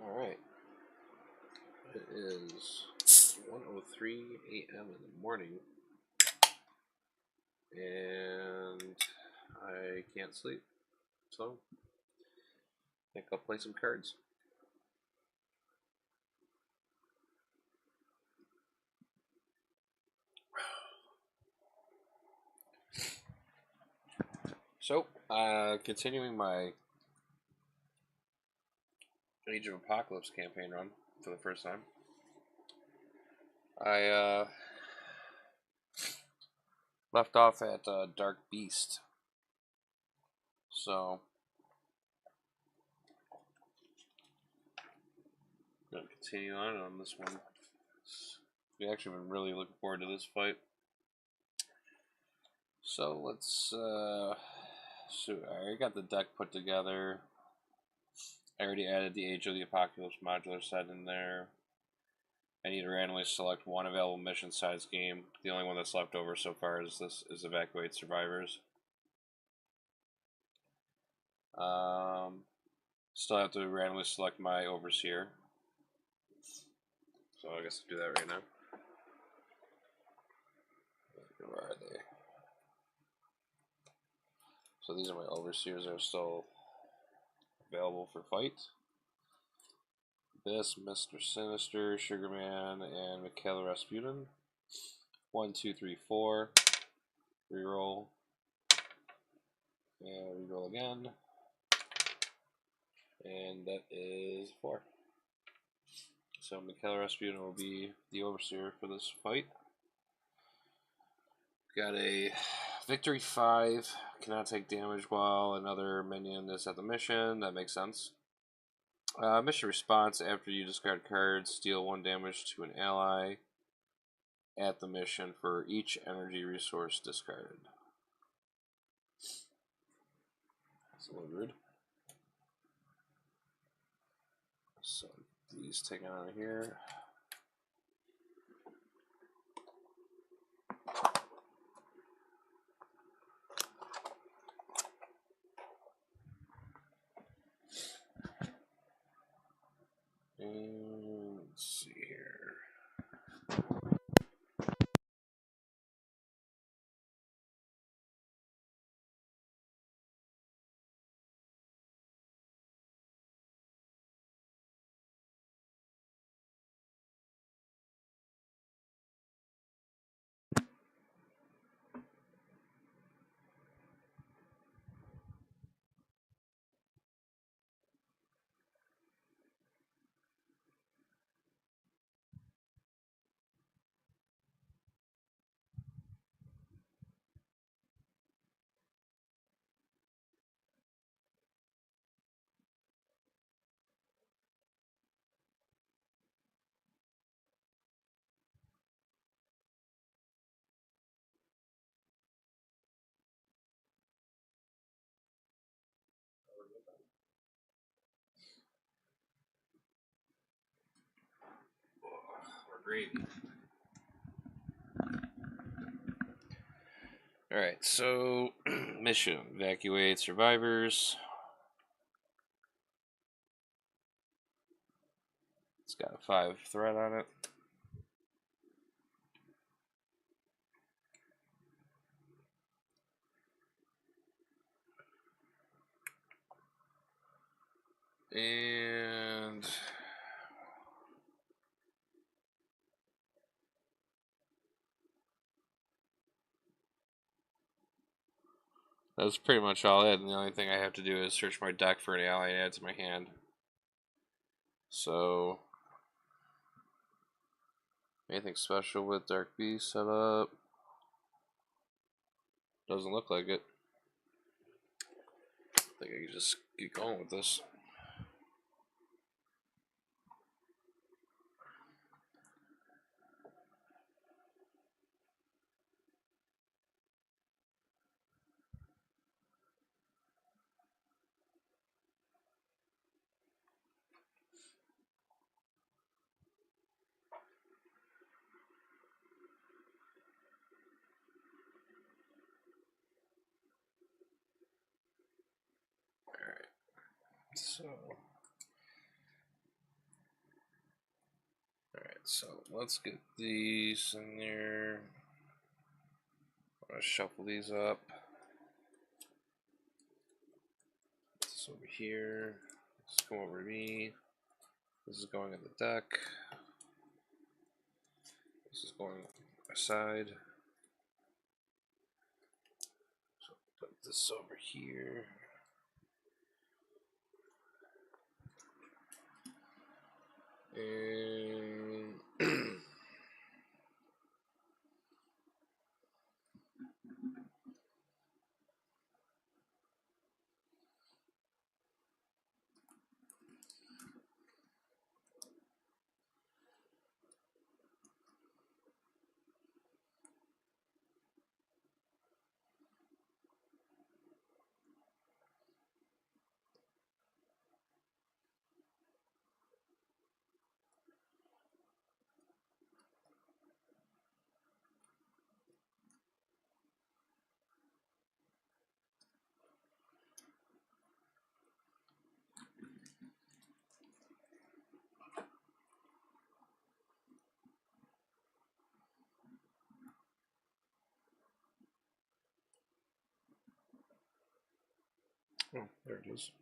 Alright. It is 1:03 a.m. in the morning. And I can't sleep. So I think I'll play some cards. So, continuing my Age of Apocalypse campaign run for the first time. I left off at Dark Beast. So, I'm going to continue on this one. I've actually been really looking forward to this fight. So, let's, so I got the deck put together. I already added the Age of the Apocalypse modular set in there. I need to randomly select one available mission size game. The only one that's left over so far is Evacuate Survivors. Still have to randomly select my Overseer. So I guess I'll do that right now. Where are they? So these are my Overseers that are still available for fight. This, Mr. Sinister, Sugarman, and Michaela Rasputin. 1, 2, 3, 4. Reroll. And reroll again. And that is 4. So Michaela Rasputin will be the Overseer for this fight. Got a Victory 5. Cannot take damage while another minion is at the mission. That makes sense. Mission response: after you discard cards, deal 1 damage to an ally at the mission for each energy resource discarded. That's a little rude. So these taken out of here. And let's see here. Gravy. Alright, so mission: evacuate survivors. It's got a 5 threat on it. And that's pretty much all it, and the only thing I have to do is search my deck for an ally and add to my hand. So, anything special with Dark Beast set up? Doesn't look like it. I think I can just get going with this. Alright. So so let's get these in there. I'm going to shuffle these up. Put this over here. This come over to me. This is going in the deck. This is going on my side. So put this over here. And oh, there it is.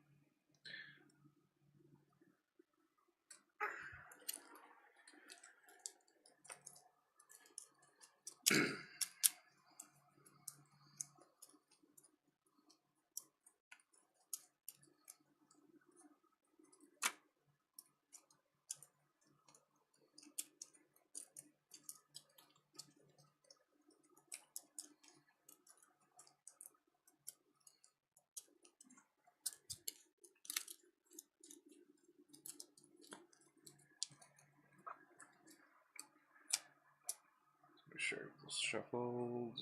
Make sure this shuffled.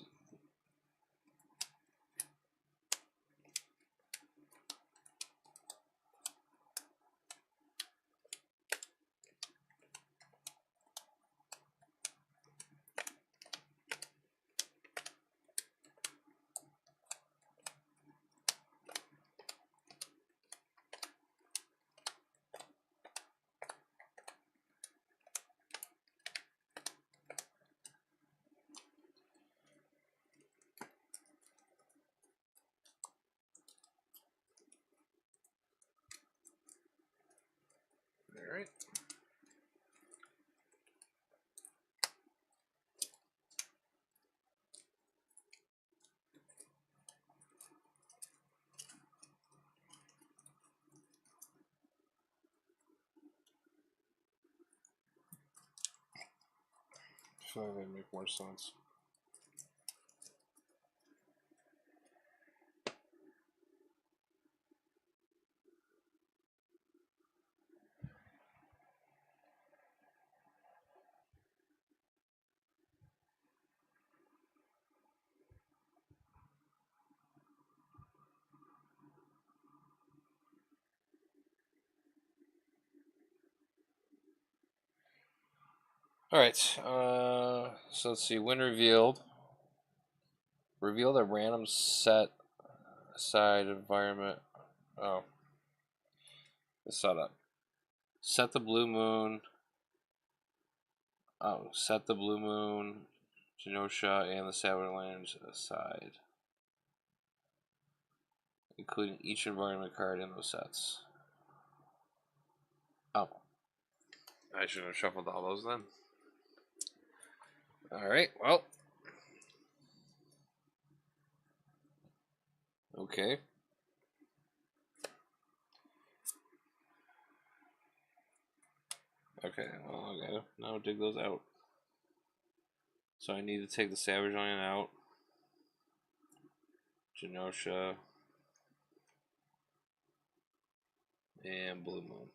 All right. I feel like that'd make more sense. Alright, so let's see. When revealed, reveal the random set side environment. Oh, the setup. Set the blue moon. Oh, set the blue moon, Genosha, and the Saberlands aside, including each environment card in those sets. Oh, I should have shuffled all those then. Alright, well. Okay. Okay, well, I gotta now dig those out. So I need to take the Savage Lion out. Genosha. And Blue Moon.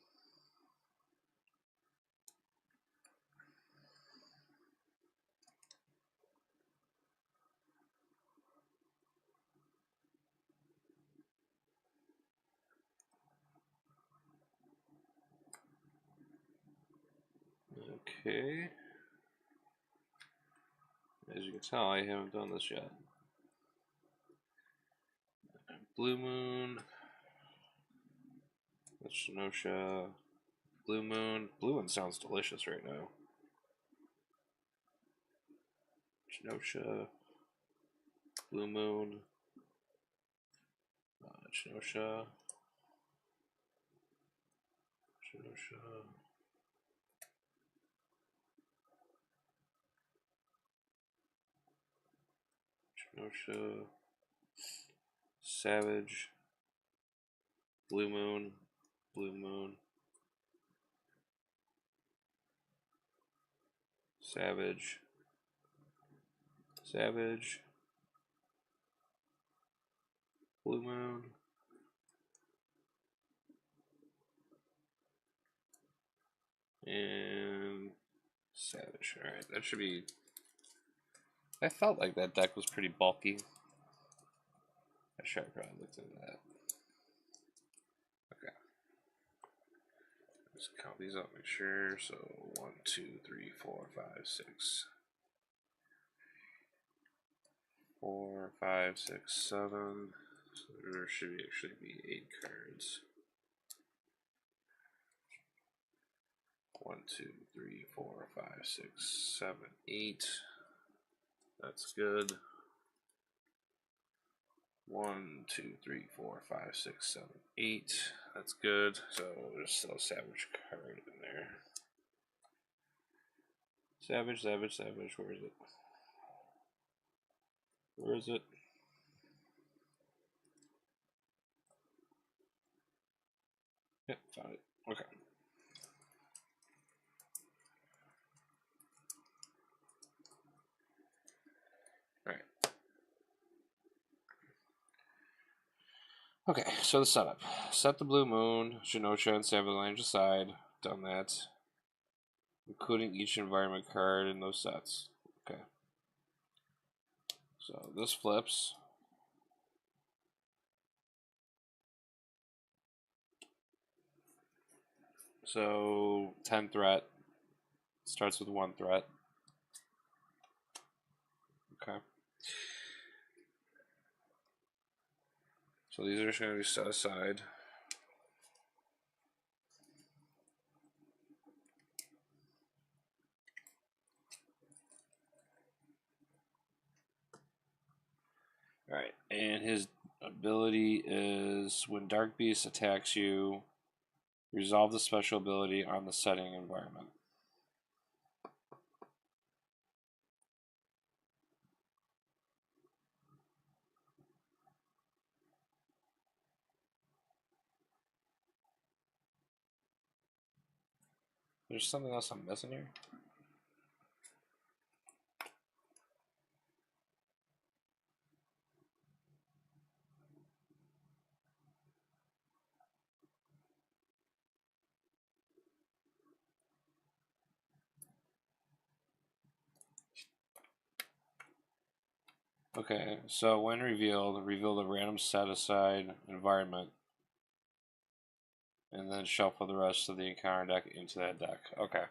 Okay. As you can tell, I haven't done this yet. Blue Moon. That's Genosha. Blue Moon. Blue Moon sounds delicious right now. Genosha, Blue Moon, Genosha, Genosha, Genosha, Savage, Blue Moon, Blue Moon, Savage, Savage, Blue Moon, and Savage. Alright, that should be... I felt like that deck was pretty bulky. I should have probably looked into that. Okay. Let's count these up, make sure. So 1, 2, 3, 4, 5, 6. 4, 5, 6, 7. So there should actually be 8 cards. 1, 2, 3, 4, 5, 6, 7, 8. That's good. 1, 2, 3, 4, 5, 6, 7, 8. That's good. So there's still a Savage card in there. Savage, Savage, Savage. Where is it? Where is it? Yep, found it. Okay. Alright. Okay, so the setup. Set the Blue Moon, Genosha, and Savalanche aside. Done that. Including each environment card in those sets. Okay. So this flips. So 10 threat. Starts with 1 threat. Okay. So these are just going to be set aside. Alright, and his ability is when Dark Beast attacks you, resolve the special ability on the setting environment. There's something else I'm missing here. Okay, so when revealed, reveal the random set aside environment, and then shuffle the rest of the encounter deck into that deck. Okay.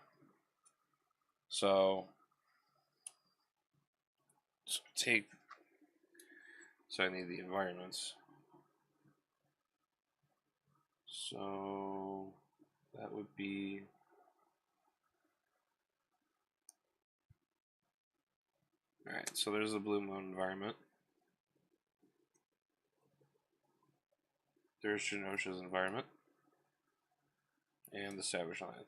So take. So I need the environments. So that would be. Alright, so there's the Blue Moon environment. There's Genosha's environment. And the Savage Land.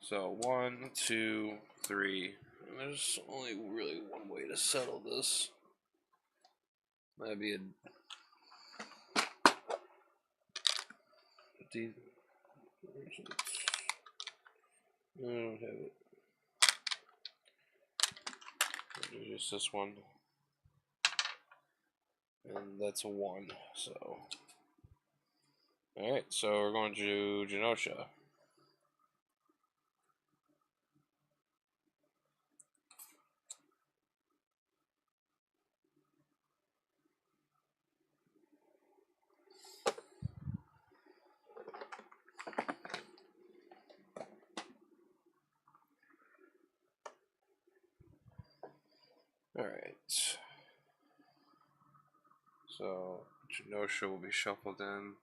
So 1, 2, 3. And there's only really one way to settle this. That'd be a I don't have it. Just this one. And that's a 1. So. Alright, so we're going to Genosha. Alright. So, Genosha will be shuffled in.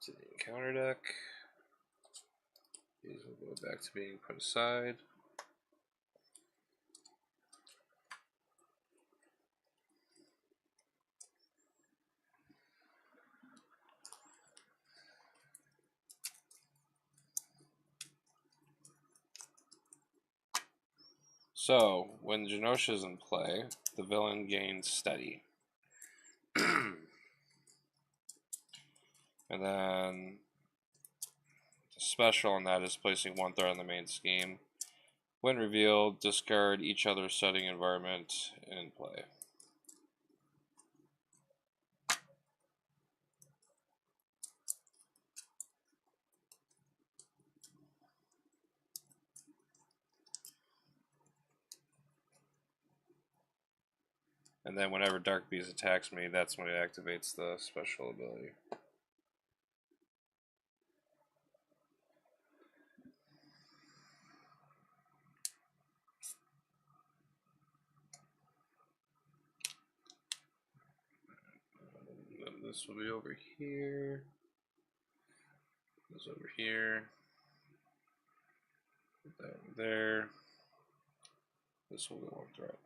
To the encounter deck. These will go back to being put aside. So, when Genosha is in play, the villain gains steady. And then the special on that is placing 1/3 on the main scheme. When revealed, discard each other's setting environment in play. And then whenever Dark Beast attacks me, that's when it activates the special ability. Then this will be over here. This over here. Put that over there. This will go on threat.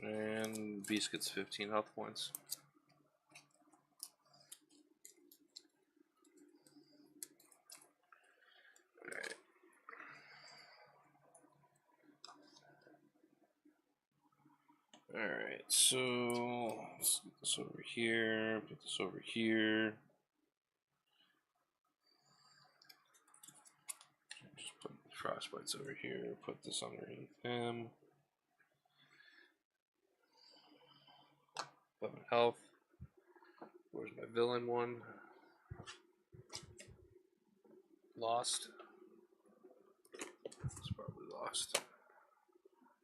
And Beast gets 15 health points. Alright. Alright, so let's get this over here, put this over here. Just put the Frostbites over here, put this underneath him. 11 health. Where's my villain one? Lost. It's probably lost.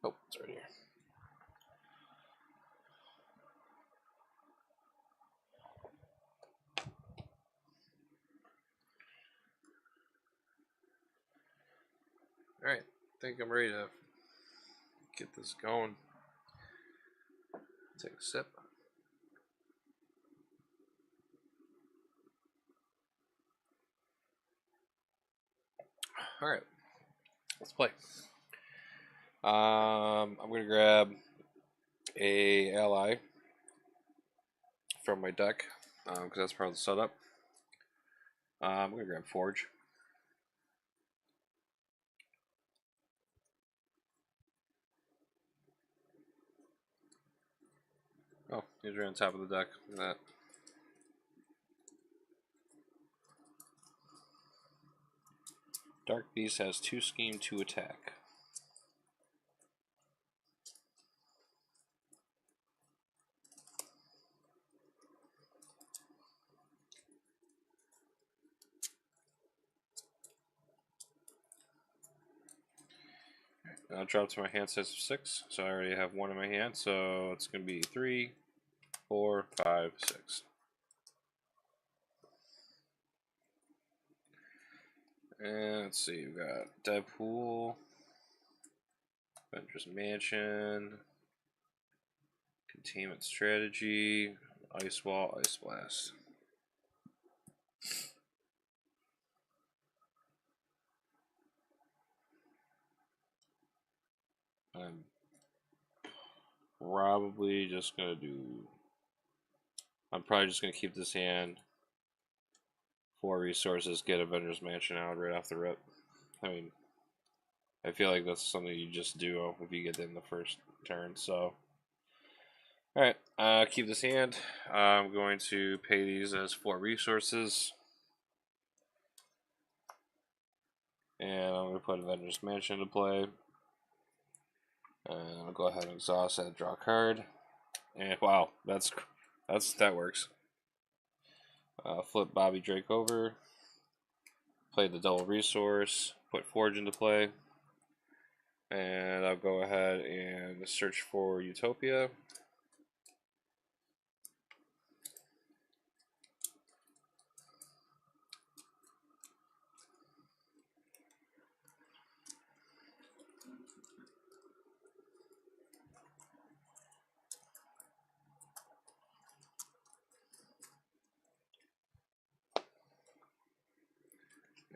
Oh, it's right here. Alright, I think I'm ready to get this going. Take a sip. Alright, let's play. I'm going to grab a ally from my deck, because that's part of the setup. I'm going to grab Forge. Oh, he's right on top of the deck. Look at that. Dark Beast has 2 scheme, 2 attack. I'll drop to my hand size of 6, so I already have 1 in my hand, so it's going to be 3, 4, 5, 6. And let's see, we've got Deadpool, Avengers Mansion, Containment Strategy, Ice Wall, Ice Blast. I'm probably just going to do... I'm probably just going to keep this hand. 4 resources, get Avengers Mansion out right off the rip. I mean, I feel like that's something you just do if you get in the first turn, so... Alright, keep this hand. I'm going to pay these as 4 resources. And I'm going to put Avengers Mansion into play. And I'll go ahead and exhaust that, draw a card. And wow, that works. Flip Bobby Drake over. Play the double resource. Put Forge into play. And I'll go ahead and search for Utopia.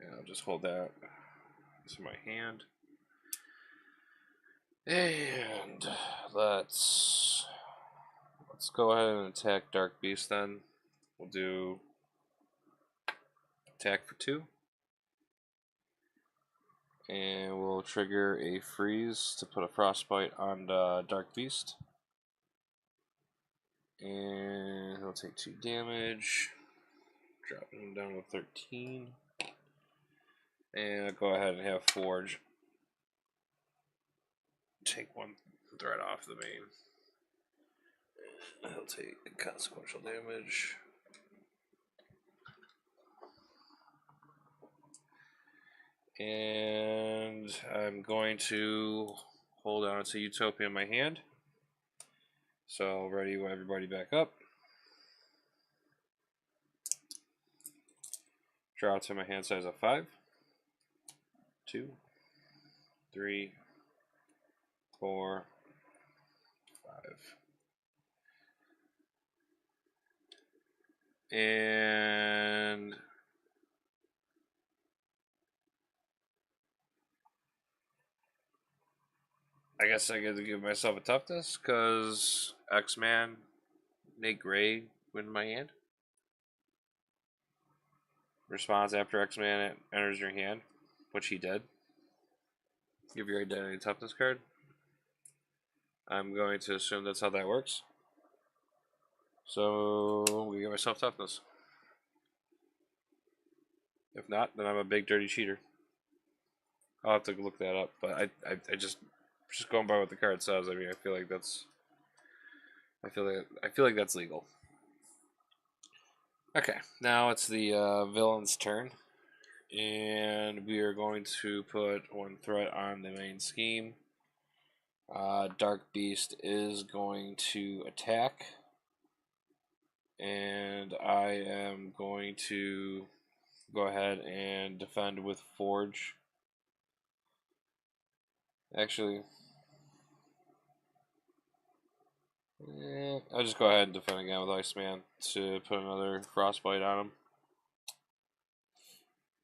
And I'll just hold that to my hand. And let's go ahead and attack Dark Beast then. We'll do attack for 2. And we'll trigger a freeze to put a frostbite on the Dark Beast. And he'll take 2 damage. Dropping him down to 13. And I'll go ahead and have Forge take 1 threat off the main. He'll take consequential damage. And I'm going to hold on to Utopia in my hand. So ready everybody back up. Draw to my hand size of 5. 2, 3, 4, 5. And I guess I get to give myself a toughness because X-Man, Nate Gray went in my hand. Response after X-Man enters your hand, which he did. Give your identity toughness card. I'm going to assume that's how that works. So we give myself toughness. If not, then I'm a big dirty cheater. I'll have to look that up, but I just going by what the card says. I mean, I feel like that's legal. Okay, now it's the villain's turn, and we are going to put 1 threat on the main scheme. Dark Beast is going to attack, and I am going to go ahead and defend with Forge. Actually, I'll just go ahead and defend again with Iceman to put another frostbite on him.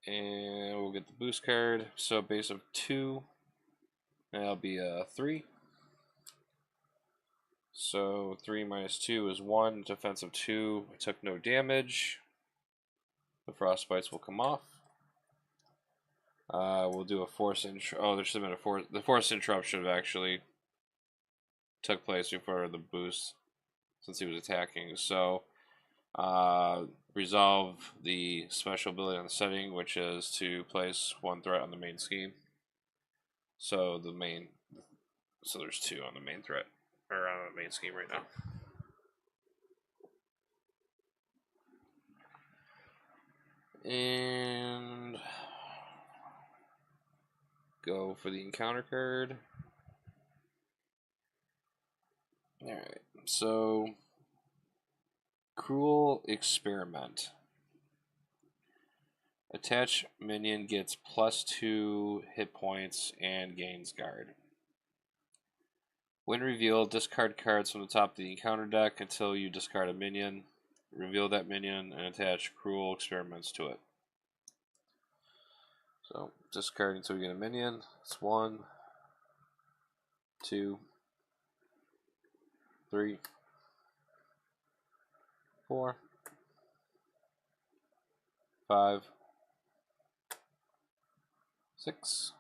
And we'll get the boost card. So base of 2. And that'll be a 3. So 3 minus 2 is 1. Defense of 2. I took no damage. The frostbites will come off. We'll do a force oh, there should have been a force. The force interruption actually took place before the boost, since he was attacking. So resolve the special ability on the setting, which is to place 1 threat on the main scheme. So there's 2 on the main threat, or on the main scheme right now. And go for the encounter card. Alright, so Cruel Experiment. Attach minion gets +2 hit points and gains guard. When revealed, discard cards from the top of the encounter deck until you discard a minion. Reveal that minion and attach Cruel Experiments to it. So, discard until we get a minion. It's 1, 2, 3, 4, 5, 6,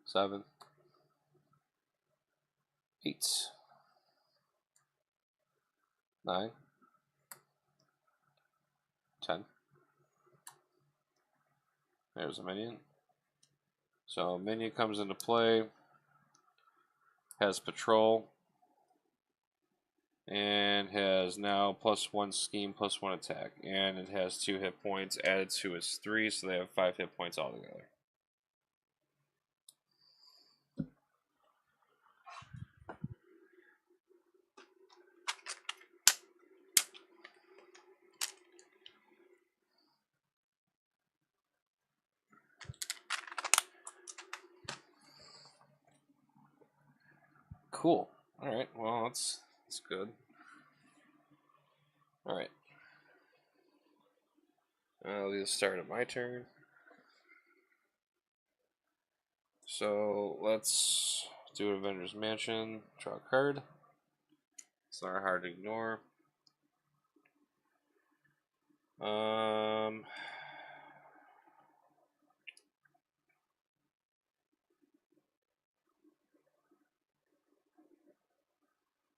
7, 8, 9, 10. There's a minion. So minion comes into play, has patrol, and has now +1 scheme, +1 attack, and it has 2 hit points added to its 3, so they have 5 hit points altogether. Cool. All right. Well, that's good. All right. I'll do the start of my turn. So let's do Avengers Mansion. Draw a card. It's not hard to ignore.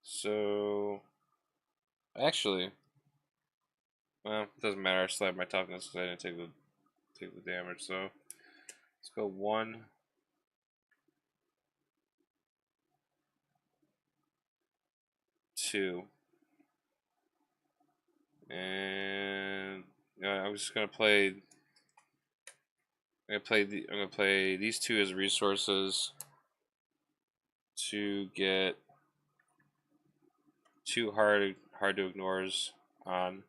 So actually, well, it doesn't matter. I still have my toughness because I didn't take the damage. So let's go 1, 2, and I'm just gonna play. I'm gonna play these 2 as resources to get 2 hard to ignores on.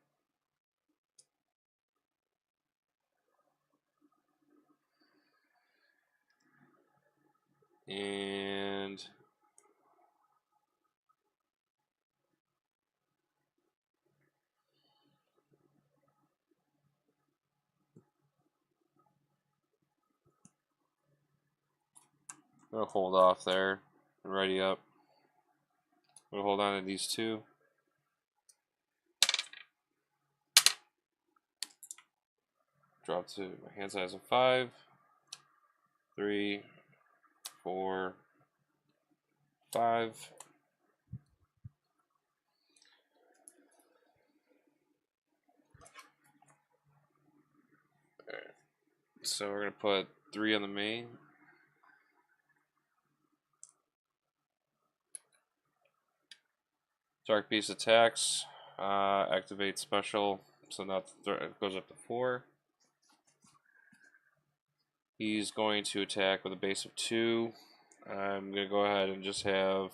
And I'm gonna hold off there and ready up. I'm gonna hold on to these 2. Drop to my hand size of 5, 3, 4, 5. Alright. So we're gonna put 3 on the main. Dark Beast attacks, activate special, so now it goes up to 4. He's going to attack with a base of 2. I'm going to go ahead and just have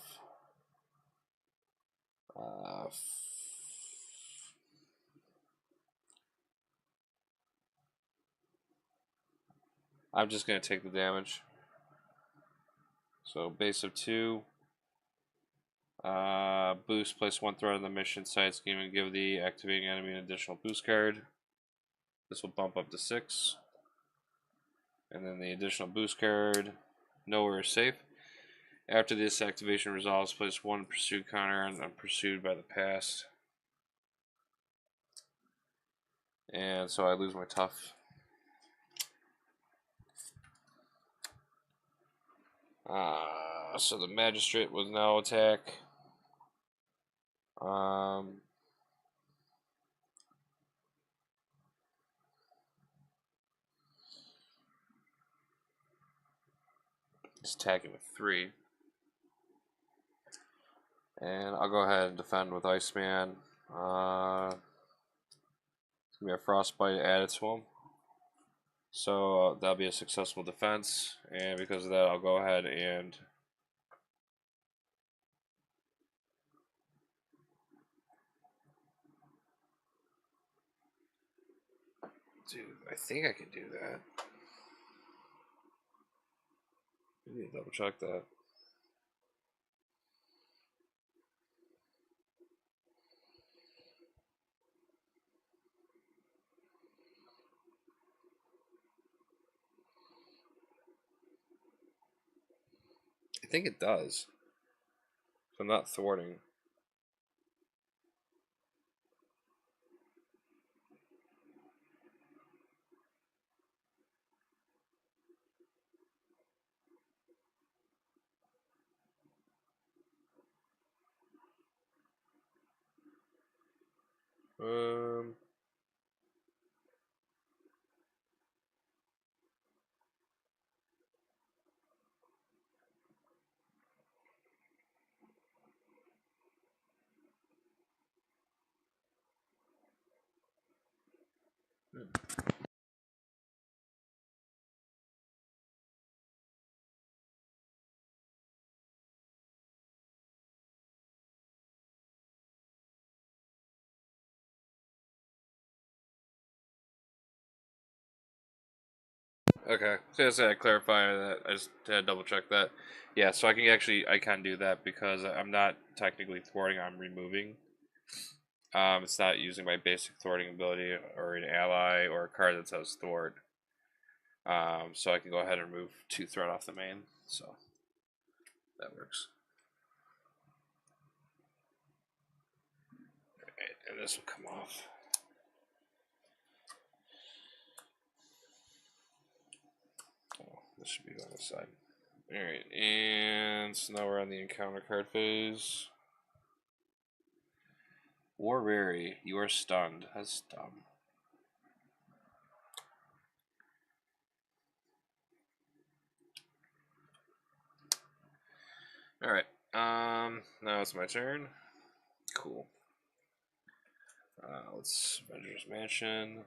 I'm just going to take the damage. So base of 2. Boost, place 1 threat on the mission side scheme and give the activating enemy an additional boost card. This will bump up to 6. And then the additional boost card, nowhere is safe. After this activation resolves, place 1 pursued counter on pursued by the past. And so I lose my tough. So the magistrate with no attack. He's attacking with 3. And I'll go ahead and defend with Iceman. It's going to be a frostbite added to him. So that'll be a successful defense. And because of that, I'll go ahead and dude, I think I can do that. I need to double check that. I think it does. So I'm not thwarting. Um. Okay, so just to clarify that, I just had to double check that. Yeah, so I can do that because I'm not technically thwarting. I'm removing. It's not using my basic thwarting ability or an ally or a card that says thwart. So I can go ahead and remove 2 threat off the main. So that works. Alright, and this will come off. Oh, this should be on the side. Alright, and so now we're on the encounter card phase. War Weary, you are stunned. That's dumb. Alright, now it's my turn. Cool. Let's Avengers Mansion.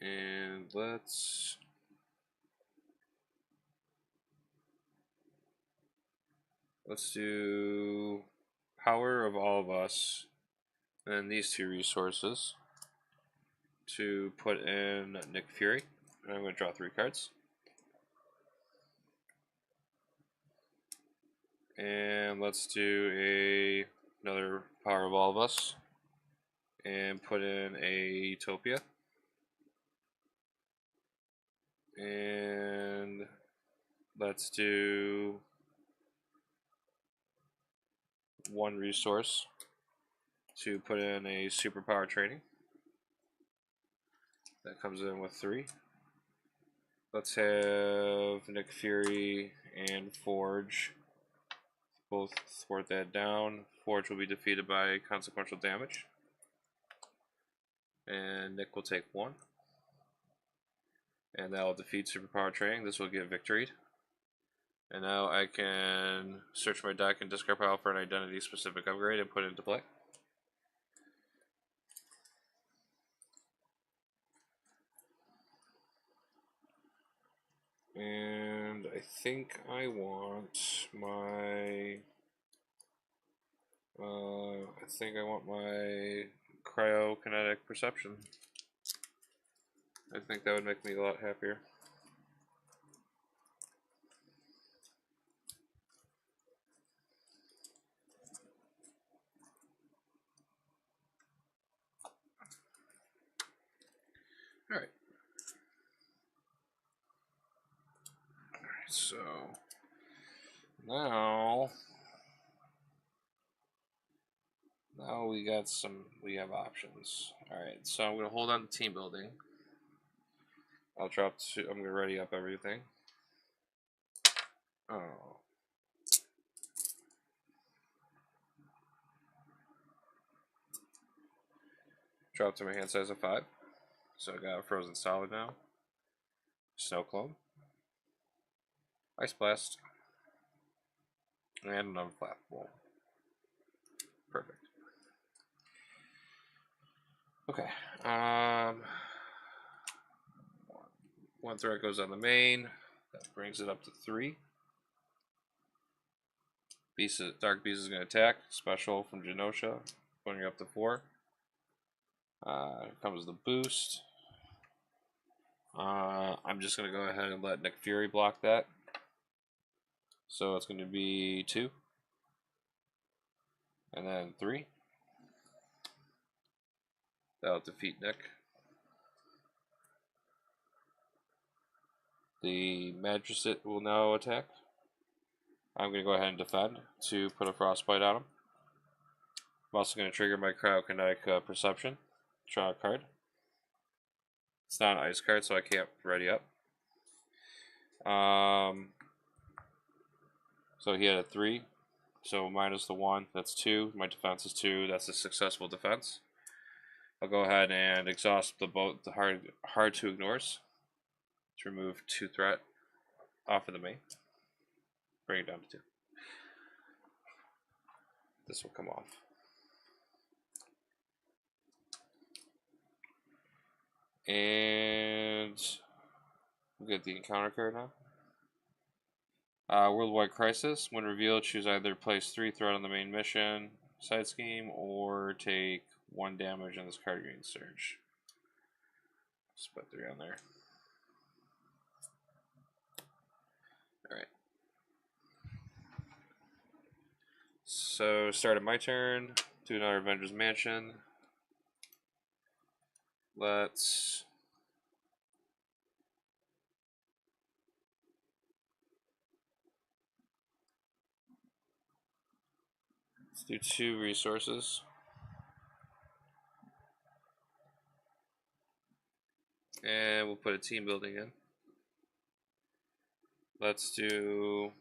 And let's do Power of All of Us and these 2 resources to put in Nick Fury. And I'm going to draw 3 cards. And let's do another Power of All of Us and put in a Utopia. And let's do 1 resource to put in a Superpower Training. That comes in with 3. Let's have Nick Fury and Forge both thwart that down. Forge will be defeated by consequential damage. And Nick will take 1. And that will defeat Superpower Training. This will get victoried. And now I can search my deck and discard pile for an identity specific upgrade and put it into play. And I think I want my cryokinetic perception. I think that would make me a lot happier. Alright. So now we have options. Alright, so I'm gonna hold on to team building. I'm gonna ready up everything. Oh. Drop to my hand size of 5. So I got a Frozen Solid now. Snow Clone. Ice Blast. And an Unflappable. Perfect. Okay. One threat goes on the main. That brings it up to 3. Dark Beast is going to attack. Special from Genosha. Putting it up to 4. Here comes the boost. I'm just going to go ahead and let Nick Fury block that. So it's going to be 2. And then 3. That'll defeat Nick. The Magistrate will now attack. I'm going to go ahead and defend to put a Frostbite on him. I'm also going to trigger my cryokinetic perception. Draw a card. It's not an ice card, so I can't ready up. So he had a 3. So minus the 1, that's 2. My defense is 2. That's a successful defense. I'll go ahead and exhaust the hard to ignores to remove 2 threat off of the main. Bring it down to 2. This will come off. And we'll get the encounter card now. Worldwide Crisis. When revealed, choose either place 3 threat on the main mission side scheme or take 1 damage on this card gain surge. Just put 3 on there. Alright. So, start of my turn. Do another Avengers Mansion. Let's do 2 resources. And we'll put a team building in. Let's do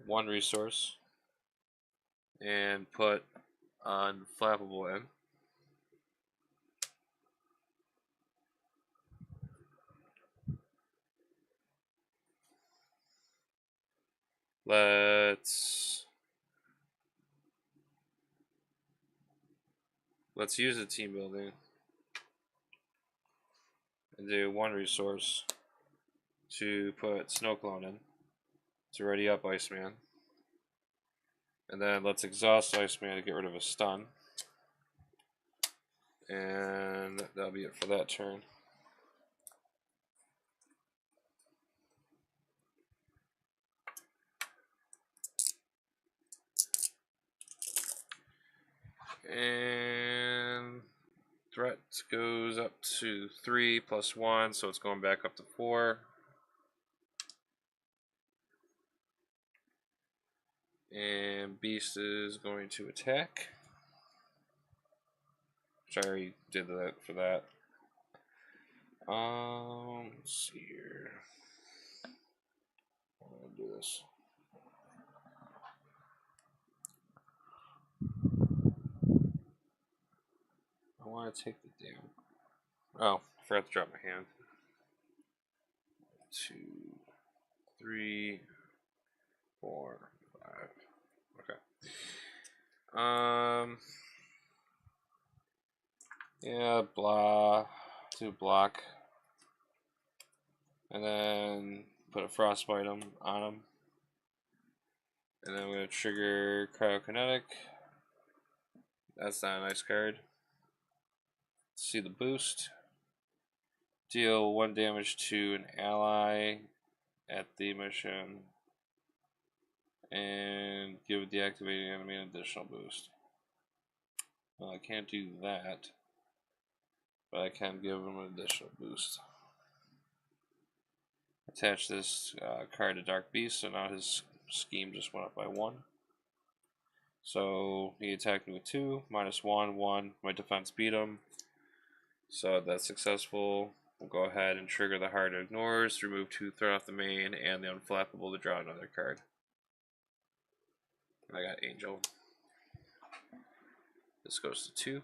1 resource and put unflappable in. Let's use a team building and do 1 resource to put Snow Clone in to ready up Iceman. And then let's exhaust Iceman to get rid of a stun. And that'll be it for that turn. And threat goes up to 3 plus 1, so it's going back up to 4. And Beast is going to attack. Which I already did that for that. Let's see here. I'll do this. I want to take the damn. Oh, I forgot to drop my hand. 2, 3, 4, 5. Okay. Yeah, blah. Do block. And then put a frostbite on him. And then I'm going to trigger cryokinetic. That's not a nice card. See the boost. Deal 1 damage to an ally at the mission. And give a deactivating enemy an additional boost. Well, I can't do that. But I can give him an additional boost. Attach this card to Dark Beast, so now his scheme just went up by 1. So he attacked me with 2, minus 1, 1. My defense beat him. So that's successful. We'll go ahead and trigger the hard ignores, remove 2 threat off the main, and the unflappable to draw another card. I got Angel. This goes to 2.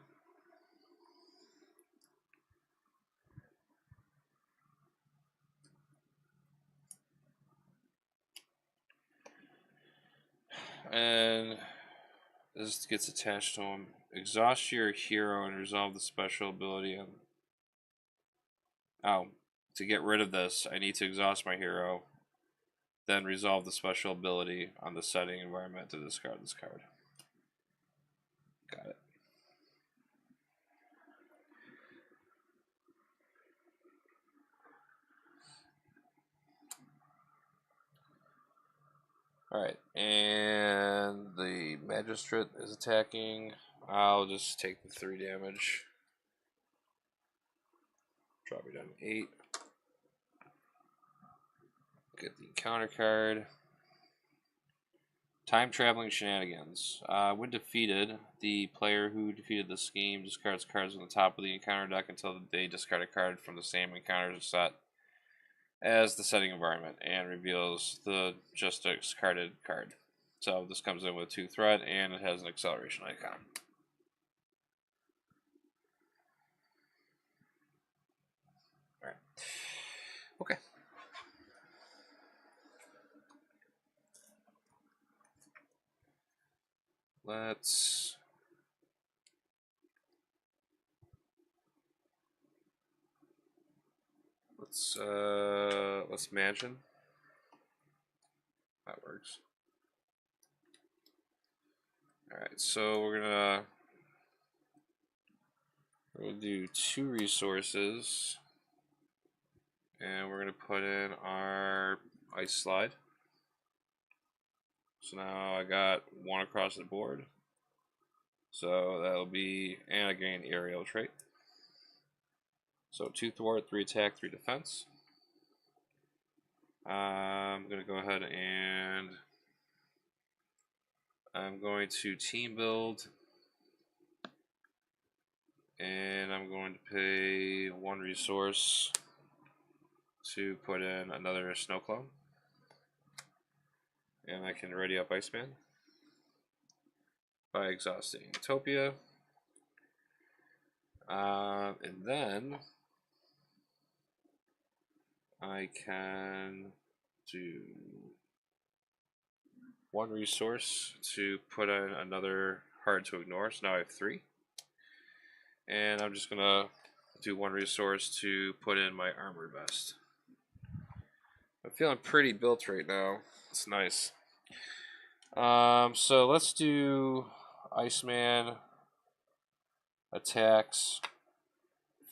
And this gets attached to him. Exhaust your hero and resolve the special ability. To get rid of this, I need to exhaust my hero, then resolve the special ability on the setting environment to discard this card. Got it. Alright, and the Magistrate is attacking. I'll just take the 3 damage. Drop me down to 8. Get the encounter card. Time Traveling Shenanigans. When defeated, the player who defeated the scheme discards cards on the top of the encounter deck until they discard a card from the same encounter set as the setting environment and reveals the just discarded card. So this comes in with 2 threat, and it has an acceleration icon. Alright. Okay. Let's mansion. That works. Alright, so we're gonna do 2 resources, and we're gonna put in our ice slide. So now I got 1 across the board. So that'll be, and I gain aerial trait. So 2 thwart, 3 attack, 3 defense. I'm gonna go ahead and I'm going to team build, and I'm going to pay 1 resource to put in another snow clone, and I can ready up Iceman by exhausting Utopia, and then I can do 1 resource to put in another hard to ignore, so now I have 3. And I'm just gonna do 1 resource to put in my armor vest. I'm feeling pretty built right now. It's nice. So let's do Iceman attacks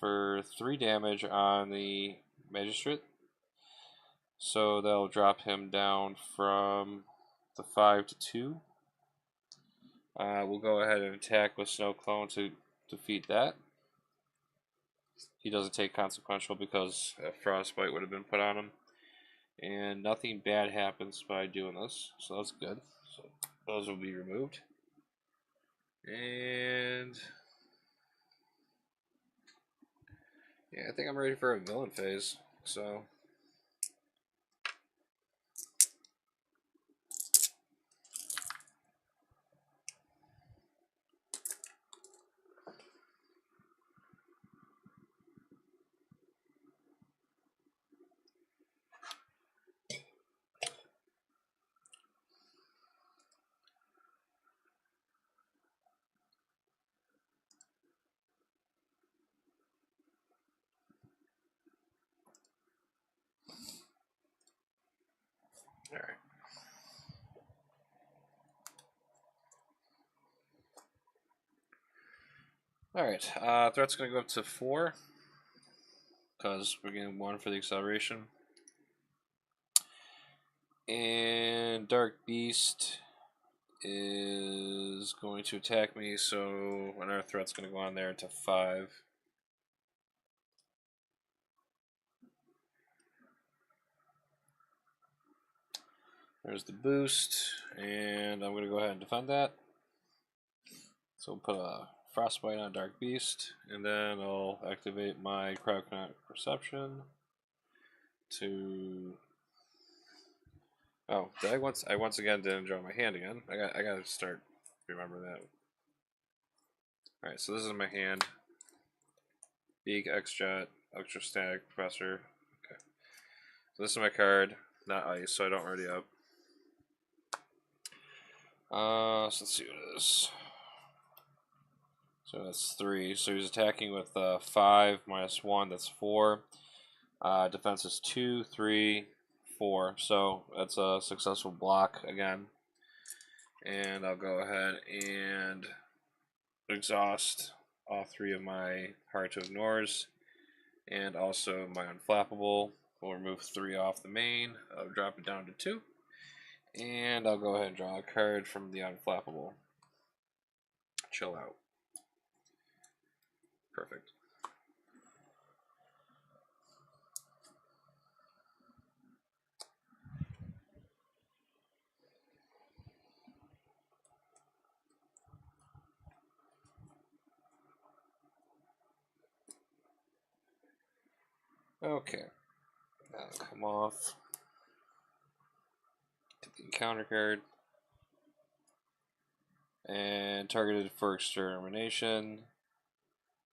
for 3 damage on the Magistrate. So that'll drop him down from the 5 to 2. We'll go ahead and attack with Snow Clone to defeat that. He doesn't take consequential because a frostbite would have been put on him. And nothing bad happens by doing this, so that's good. So those will be removed. And yeah, I think I'm ready for a villain phase. So Alright, threat's going to go up to 4, because we're getting 1 for the acceleration. And Dark Beast is going to attack me, so another threat's going to go on there to 5. There's the boost, and I'm going to go ahead and defend that. So we'll put a Frostbite on Dark Beast, and then I'll activate my Cryokinetic Perception to... Oh, I once again didn't draw my hand again. I gotta start remembering that. Alright, so this is my hand. Beak, X-Jet, Electrostatic, Professor. Okay. So this is my card, not ice, so I don't ready up. So let's see what it is. So that's 3. So he's attacking with 5 minus 1, that's 4. Defense is 2, 3, 4. So that's a successful block again. And I'll go ahead and exhaust all 3 of my hard to ignores, and also my unflappable. We'll remove 3 off the main. I'll drop it down to 2. And I'll go ahead and draw a card from the unflappable. Chill out. Perfect. Okay. That'll come off. Get the encounter card. and targeted for extermination.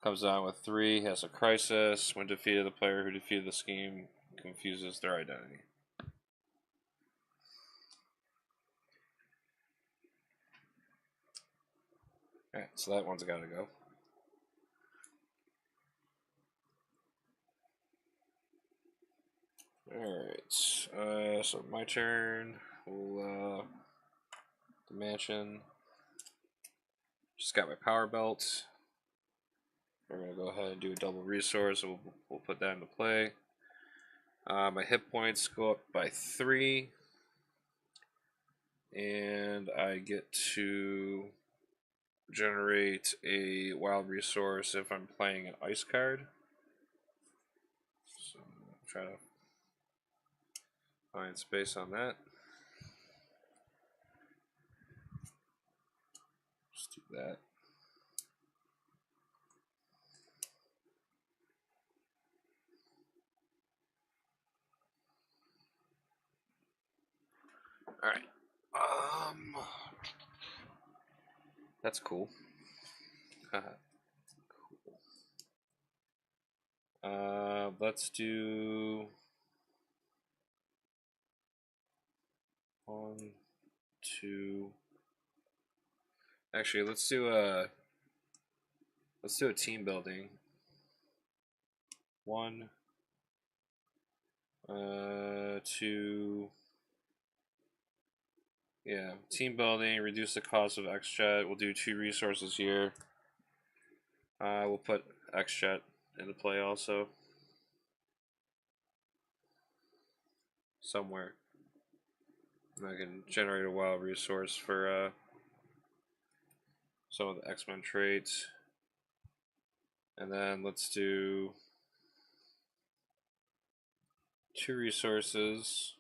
Comes down with 3, has a crisis. When defeated, the player who defeated the scheme confuses their identity. Alright, so that one's gotta go. Alright, so my turn. We'll, the mansion. Just got my power belt. We're going to go ahead and do a double resource. We'll put that into play. My hit points go up by 3. And I get to generate a wild resource if I'm playing an ice card. So I'll try to find space on that. Just do that. Alright. That's cool. Let's do 1, 2. Actually, let's do a team building. 1, 2. Yeah, team building. Reduce the cost of XJet. We'll do 2 resources here. We'll put XJet into play also. Somewhere. And I can generate a wild resource for some of the X-Men traits. And then let's do 2 resources.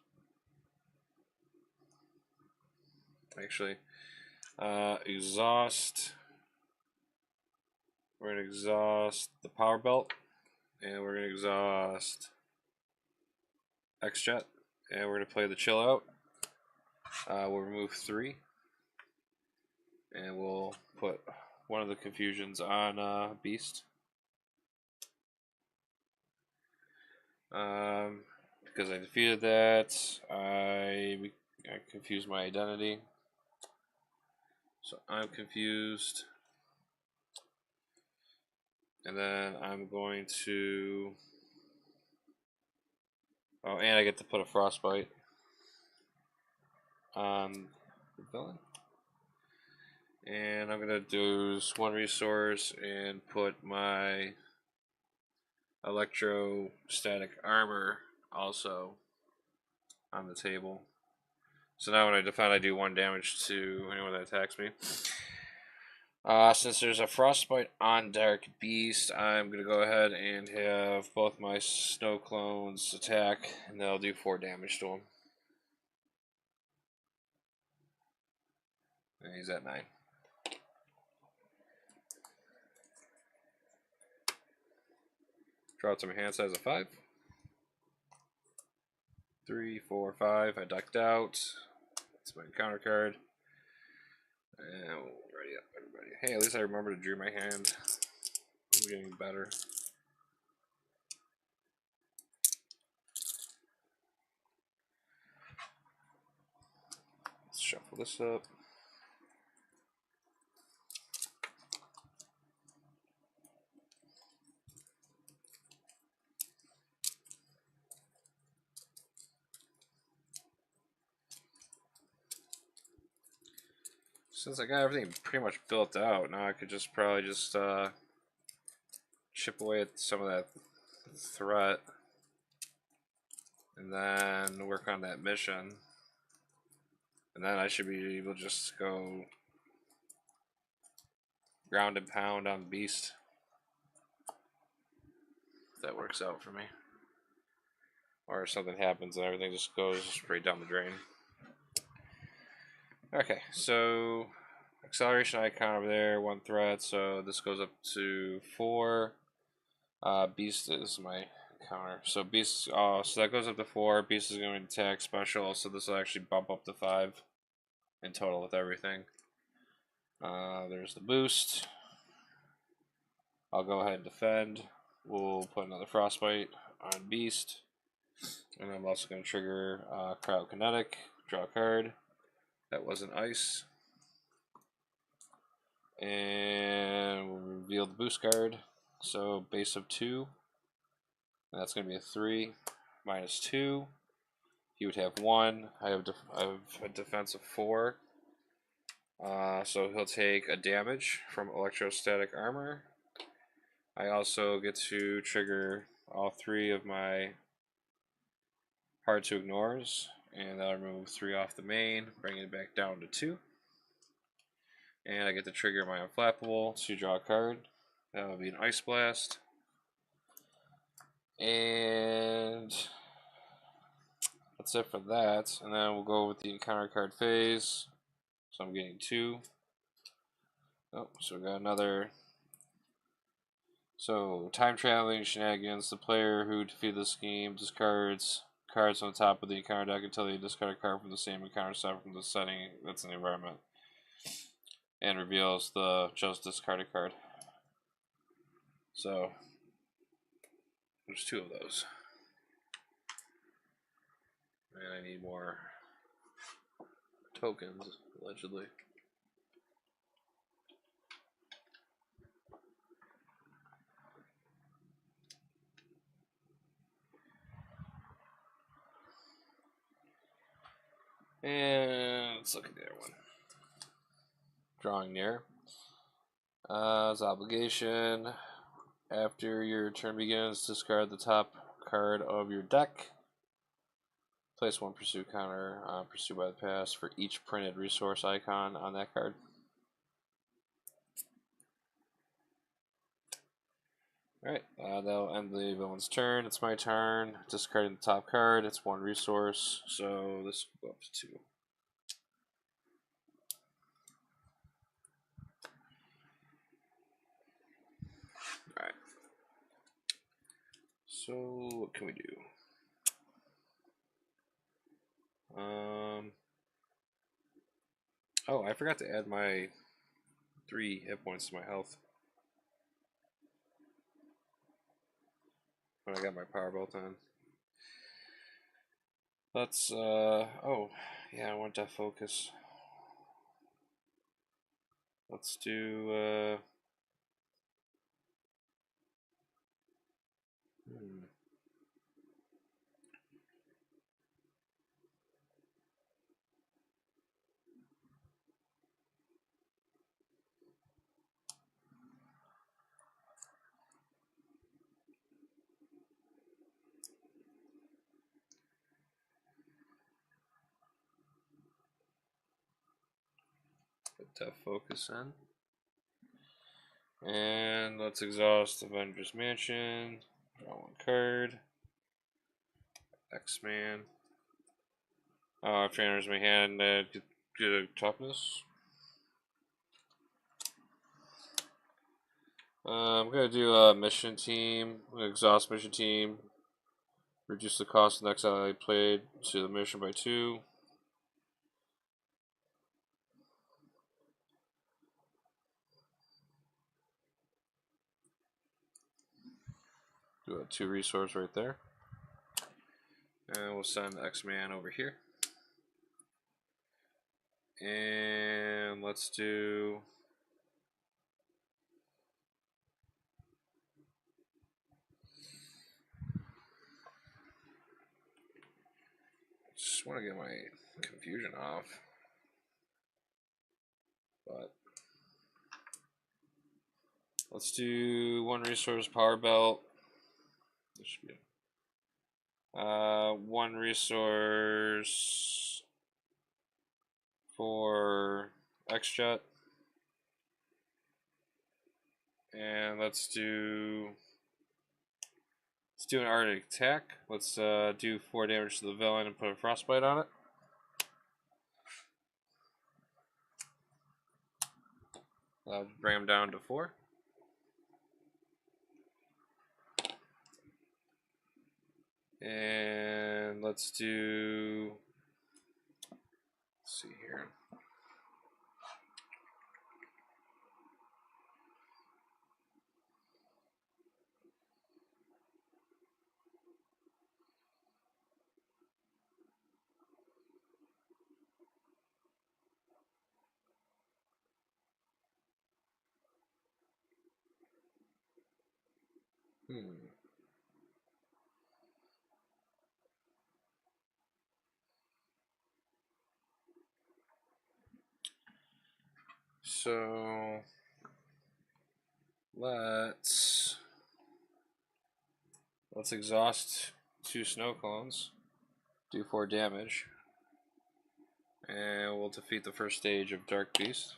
Actually, exhaust. We're going to exhaust the power belt. And we're going to exhaust XJet. And we're going to play the chill out. We'll remove 3. And we'll put one of the confusions on Beast. Because I defeated that, I confused my identity. So I'm confused. And then I'm going to... Oh, and I get to put a frostbite on the villain. And I'm going to do 1 resource and put my electrostatic armor also on the table. So now when I defend, I do 1 damage to anyone that attacks me. Since there's a frostbite on Dark Beast, I'm going to go ahead and have both my snow clones attack, and they'll do 4 damage to him. And he's at 9. Draw to my hand size of 5. 3, 4, 5. I ducked out. That's my counter card. And we'll ready up, everybody. Hey, at least I remember to draw my hand. I'm getting better. Let's shuffle this up. Since I got everything pretty much built out, now I could just probably just chip away at some of that threat, and then work on that mission, and then I should be able to just go ground and pound on the beast. If that works out for me, or if something happens and everything just goes straight down the drain. Okay, so acceleration icon over there, 1 threat, so this goes up to 4. Beast is my counter. So Beast, so that goes up to 4. Beast is going to attack special, so this will actually bump up to 5 in total with everything. There's the boost. I'll go ahead and defend. We'll put another frostbite on beast. And I'm also going to trigger cryokinetic, draw a card. That wasn't ice. And we'll reveal the boost card. So base of 2. And that's going to be a 3. -2. He would have 1. I have a defense of 4. So he'll take a damage from electrostatic armor. I also get to trigger all 3 of my hard to ignores, and that'll remove 3 off the main, bring it back down to 2. And I get to trigger my unflappable to draw a card. That'll be an Ice Blast. And that's it for that. And then we'll go with the encounter card phase. So I'm getting 2. Oh, so we got another. So, time traveling shenanigans. The player who defeated the scheme discards cards on the top of the encounter deck until they discard a card from the same encounter set from the setting that's in the environment, and reveals the just discarded card. So, there's 2 of those. And I need more tokens, allegedly. And let's look at the other one. Drawing near. As obligation, after your turn begins, discard the top card of your deck. Place 1 pursuit counter on Pursued by the Past for each printed resource icon on that card. Alright, that'll end the villain's turn. It's my turn. Discarding the top card. It's 1 resource, so this will go up to 2. Alright. So, what can we do? Oh, I forgot to add my 3 hit points to my health when I got my power bolt on. Let's, oh, yeah, I want Death Focus. Let's do, put Death Focus in. And let's exhaust Avengers Mansion. Draw 1 card. X-Man. Oh, trainers my hand. Get a toughness. I'm gonna do a mission team. Exhaust mission team. Reduce the cost of the next ally played to the mission by 2. Do a 2 resource right there. And we'll send X-Man over here. And let's do... Just want to get my confusion off. But... let's do 1 resource power belt. This should be it. 1 resource for X-Jet. And let's do an Arctic attack. Let's do 4 damage to the villain and put a frostbite on it. That'll bring him down to 4. And let's do... let's see here. So let's exhaust 2 snow cones, do 4 damage, and we'll defeat the first stage of Dark Beast.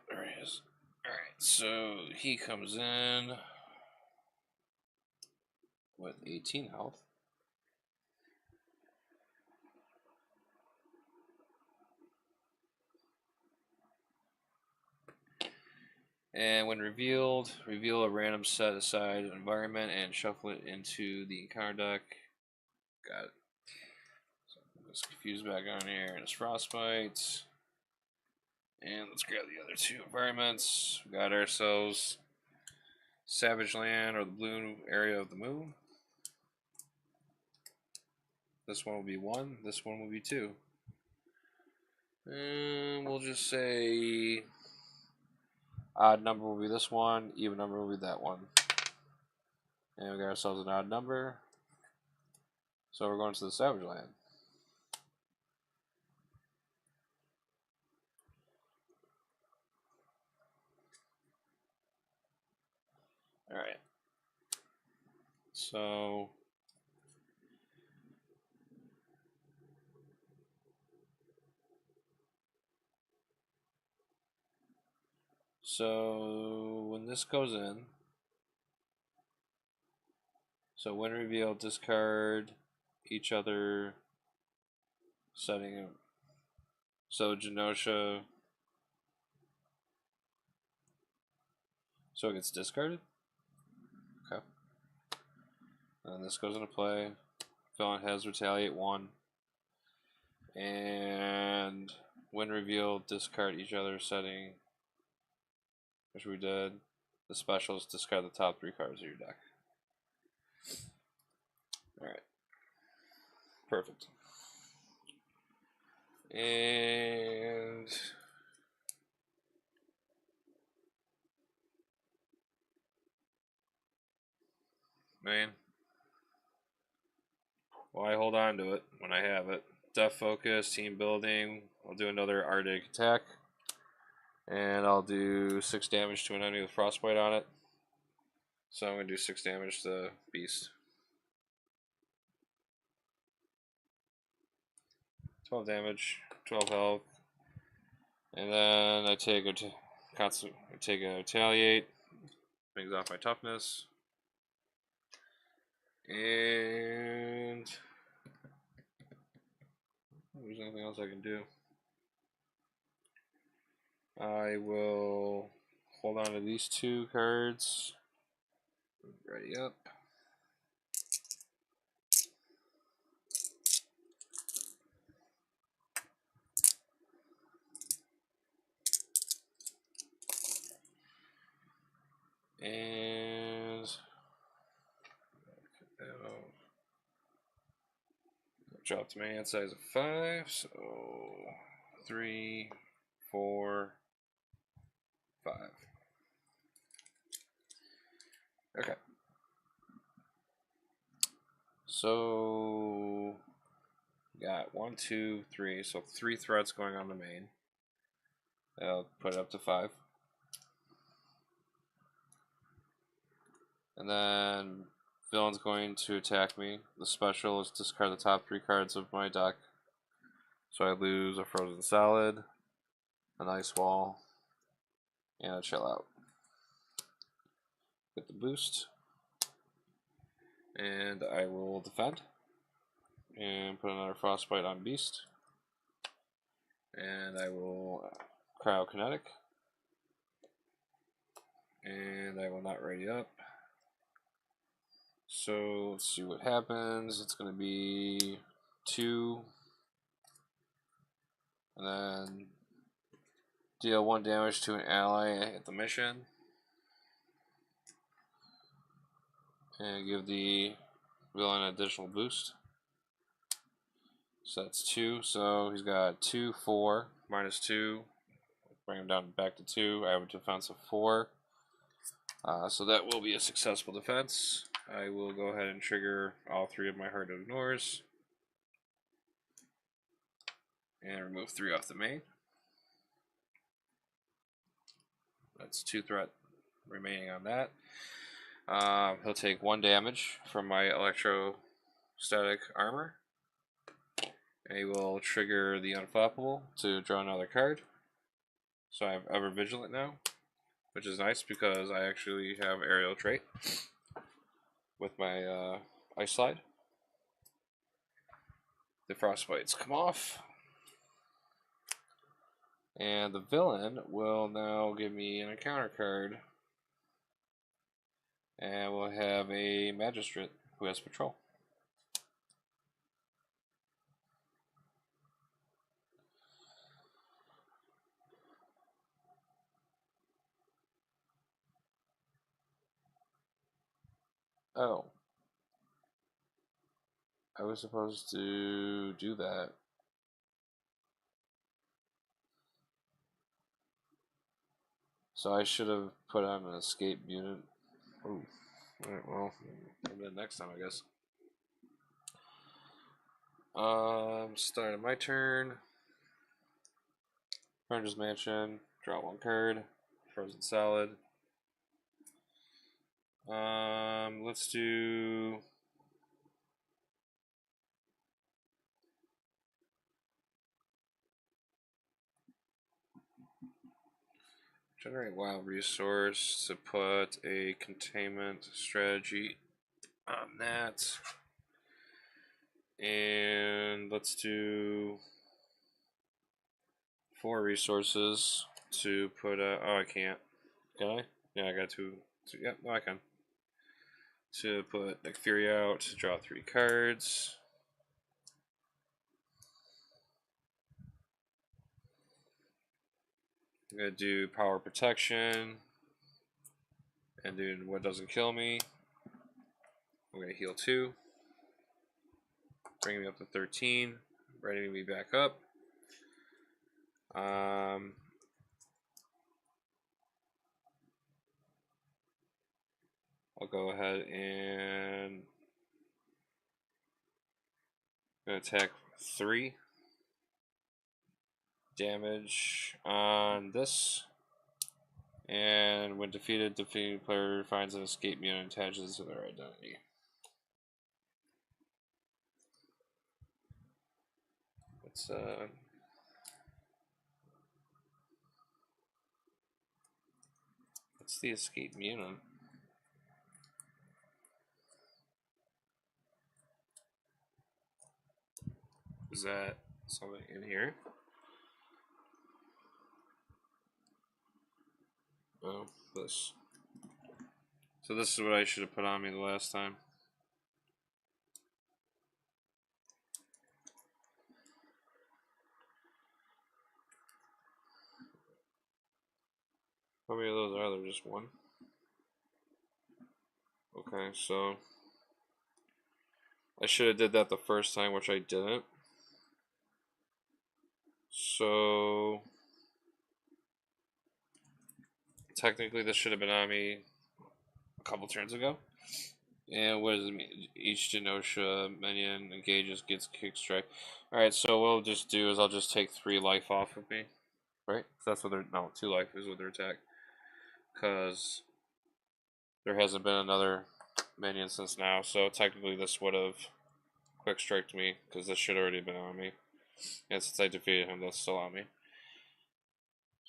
There he is. Alright, so he comes in with 18 health. And when revealed, reveal a random set aside environment and shuffle it into the encounter deck. Got it. So let's confuse back on here. And it's Frostbite. And let's grab the other 2 environments. We got ourselves Savage Land, or the blue area of the moon. This one will be 1. This one will be 2. And we'll just say odd number will be this one, even number will be that one. And we got ourselves an odd number. So we're going to the Savage Land. Alright. So when this goes in, so when revealed, discard each other setting. So Genosha, so it gets discarded. Okay. And this goes into play. Villain has retaliate 1. And when revealed, discard each other setting, which we did. The specials, discard the top 3 cards of your deck. Alright. Perfect. And man, well, I hold on to it when I have it. Def Focus, Team Building. I'll do another Arctic attack. And I'll do 6 damage to an enemy with Frostbite on it. So I'm going to do 6 damage to Beast. 12 damage, 12 health. And then I take a retaliate. Brings off my toughness. And there's anything else I can do. I will hold on to these 2 cards. Ready up. And drop to my hand size of 5, so 3, 4, 5. Okay. So got 1, 2, 3, so 3 threats going on the main. I'll put it up to 5. And then villain's going to attack me. The special is discard the top 3 cards of my deck. So I lose a Frozen Solid, an Ice Wall, and a Chill Out. Get the boost. And I will defend. And put another frostbite on beast. And I will cryokinetic. And I will not ready up. So let's see what happens. It's going to be 2. And then deal 1 damage to an ally at the mission. And give the villain an additional boost. So that's 2. So he's got 2, 4, -2. Bring him down back to 2. I have a defense of 4. So that will be a successful defense. I will go ahead and trigger all 3 of my hard ignores. And remove 3 off the main. That's 2 threat remaining on that. He'll take 1 damage from my electrostatic armor. And he will trigger the unflappable to draw another card. So I have Ever Vigilant now, which is nice because I actually have aerial trait with my Ice Slide. The frostbites come off. And the villain will now give me an encounter card. And we'll have a magistrate who has patrol. Oh. I was supposed to do that. So I should have put on an escape mutant. Ooh. Alright, well, maybe next time, I guess. Start of my turn. Ranger's Mansion. Draw 1 card. Frozen Salad. Let's do... Generate wild resource to put a containment strategy on that. And let's do 4 resources to put a... Oh, I can't. Can I? Yeah, I got 2. Yep, no, I can. To put Nick Fury out, to draw 3 cards. I'm going to do Power Protection. And do what doesn't kill me. I'm going to heal 2. Bringing me up to 13. Readying me back up. I'll go ahead and attack 3 damage on this. And when defeated, defeated player finds an escape mutant and attaches to their identity. What's the escape mutant? Is that something in here? Oh, this. So this is what I should have put on me the last time. How many of those are there? Just 1? Okay, so I should have did that the first time, which I didn't. So technically this should have been on me a couple turns ago. And what does it mean? Each Genosha minion engages gets kick strike. Alright, so what we'll just do is I'll just take 3 life off of me. Right? That's what they're... No, 2 life is with their attack. Because there hasn't been another minion since now. So technically this would have quick striked me. Because this should already been on me. And since I defeated him, that's still on me.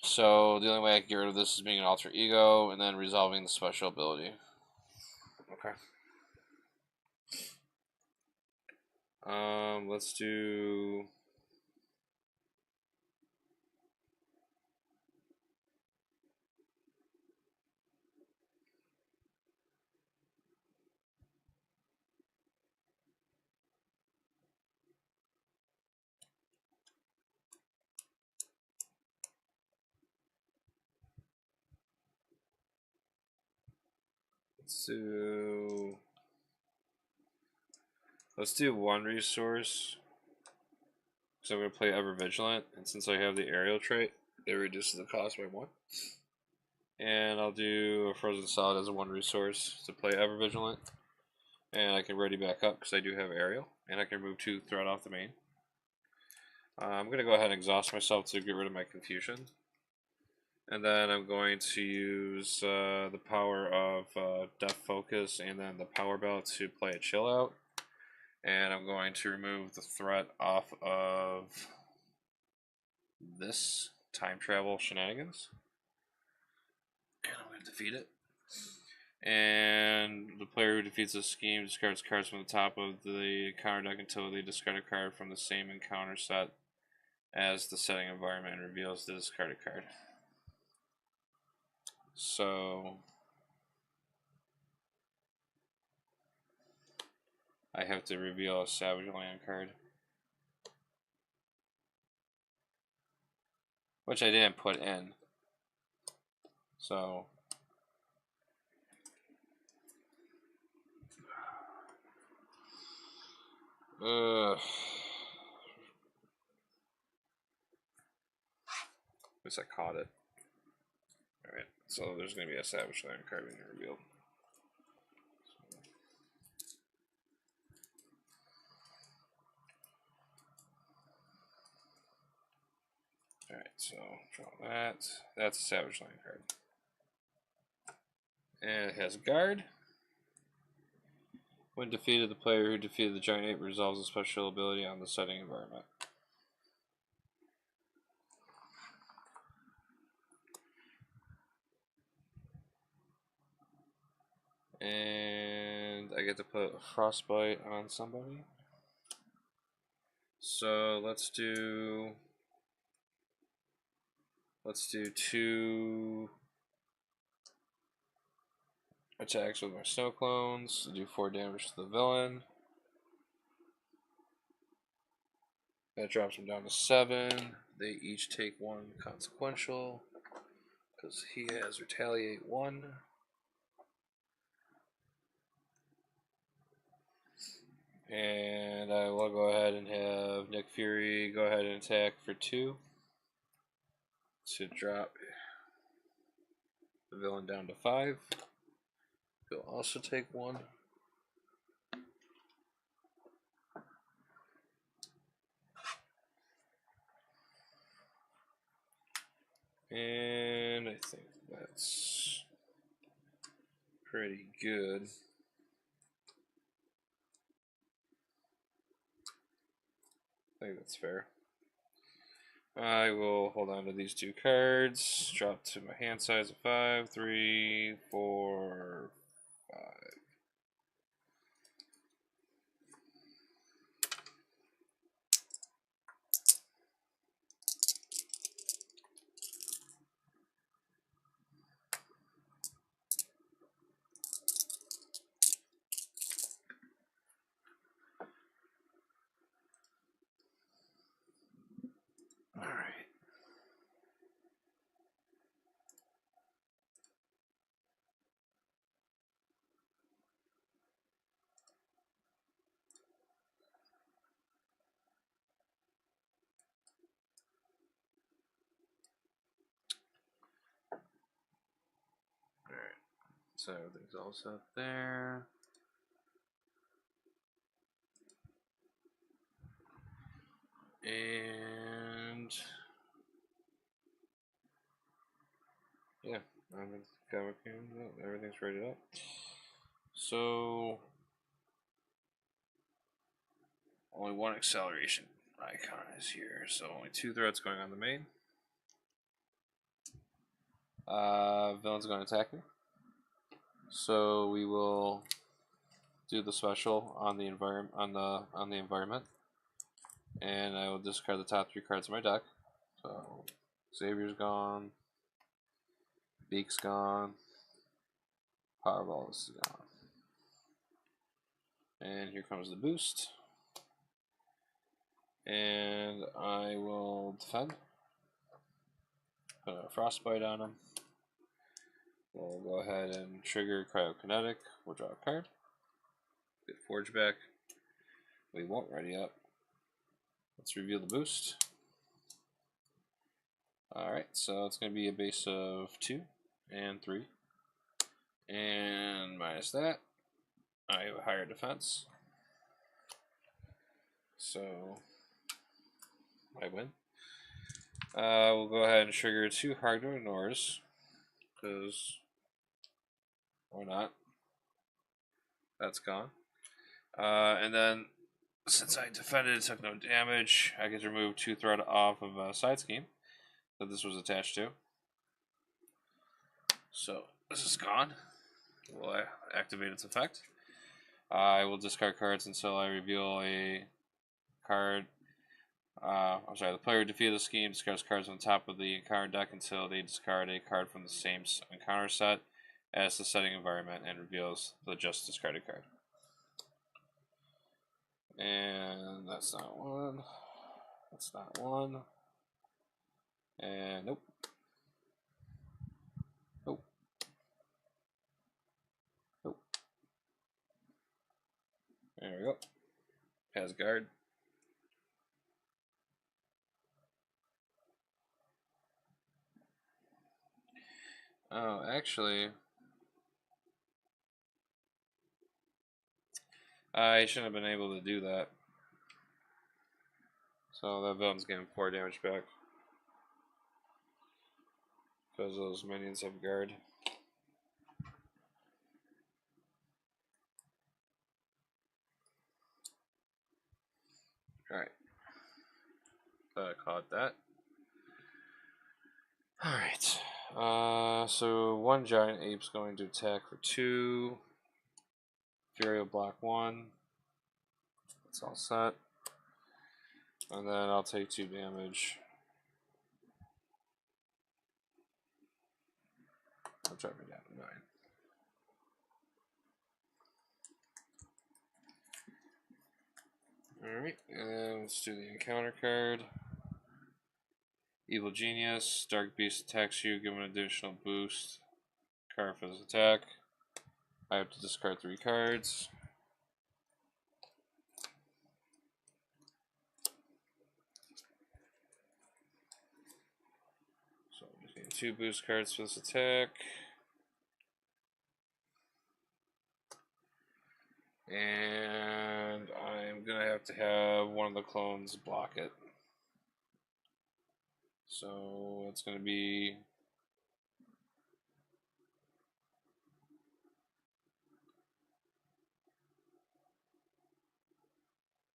So the only way I can get rid of this is being an alter ego. And then resolving the special ability. Okay. Let's do. Let's do one resource. So I'm going to play Ever Vigilant, and since I have the aerial trait, it reduces the cost by 1. And I'll do a Frozen Solid as a 1 resource to play Ever Vigilant. And I can ready back up because I do have aerial, and I can remove 2 threat off the main. I'm going to go ahead and exhaust myself to get rid of my confusion. And then I'm going to use the power of Death Focus and then the Power Belt to play a Chill Out. And I'm going to remove the threat off of this Time Travel Shenanigans. And I'm going to defeat it. And the player who defeats this scheme discards cards from the top of the counter deck until they discard a card from the same encounter set as the setting environment and reveals the discarded card. So I have to reveal a Savage Land card, which I didn't put in. So at least I caught it. Alright, so there's going to be a Savage Land card being revealed. Alright, so draw that. That's a Savage Land card. And it has Guard. When defeated, the player who defeated the Giant Ape resolves a special ability on the setting environment. And I get to put Frostbite on somebody. So let's do 2 attacks with my snow clones to do 4 damage to the villain. That drops him down to 7. They each take 1 consequential because he has retaliate 1. And I will go ahead and have Nick Fury go ahead and attack for 2 to drop the villain down to 5. He'll also take 1. And I think that's pretty good. I think that's fair. I will hold on to these 2 cards, drop to my hand size of 5, 3, 4, 5. Alright. Alright. So everything's all set there. And yeah, everything's rated up. So only 1 acceleration icon is here, so only 2 threats going on the main. Villain's going to attack me. So we will do the special on the environment, and I will discard the top 3 cards of my deck. So Xavier's gone, Beak's gone, Powerball is gone, and here comes the boost. And I will defend. Put a frostbite on him. We'll go ahead and trigger cryokinetic. We'll draw a card. Get Forge back. We won't ready up. Let's reveal the boost. Alright, so it's going to be a base of 2 and 3. And minus that, I have a higher defense. So I win. We'll go ahead and trigger 2 hardware ignores, because why not? That's gone. And then, since I defended, took no damage, I get to remove 2 threat off of a side scheme that this was attached to. So this is gone. We'll activate its effect. I will discard cards until I reveal a card. I'm sorry, the player defeated the scheme discards cards on top of the encounter deck until they discard a card from the same encounter set as the setting environment and reveals the just discarded card. And that's not one. That's not one. And nope. Nope. Nope. There we go. Has guard. Oh, actually, I shouldn't have been able to do that. So that villain's getting 4 damage back. Because those minions have guard. Alright. Thought I caught that. Alright. So 1 giant ape's going to attack for 2. Fury will block 1. That's all set. And then I'll take 2 damage. I'll drop me down to 9. Alright, and let's do the encounter card. Evil Genius. Dark Beast attacks you, give him an additional boost. Card for his attack. I have to discard 3 cards. So I'm just getting 2 boost cards for this attack. And I'm going to have one of the clones block it. So it's going to be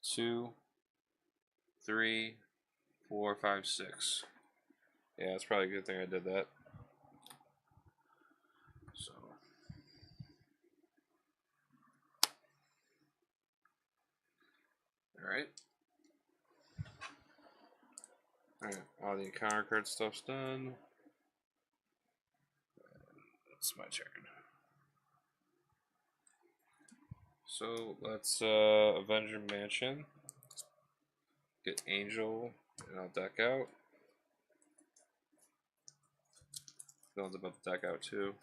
two, 3, 4, 5, 6. Yeah, it's probably a good thing I did that. So Alright. Alright, all the encounter card stuff's done. It's my turn. So let's Avenger Mansion. Get Angel, and I'll deck out. Villain's about to deck out too.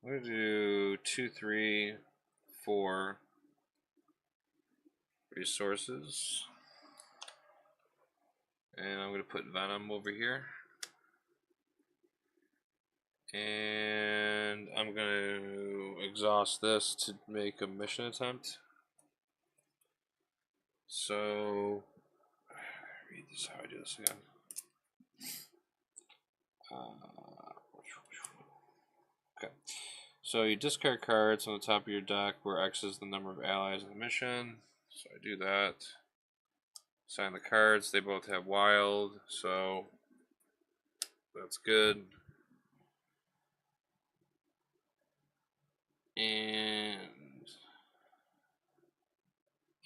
I'm going to do 2, 3, 4 resources. And I'm going to put Venom over here. And I'm going to exhaust this to make a mission attempt. So, read this how I do this again. Okay. So you discard cards on the top of your deck where X is the number of allies in the mission. So I do that. Sign the cards. They both have wild, so that's good. And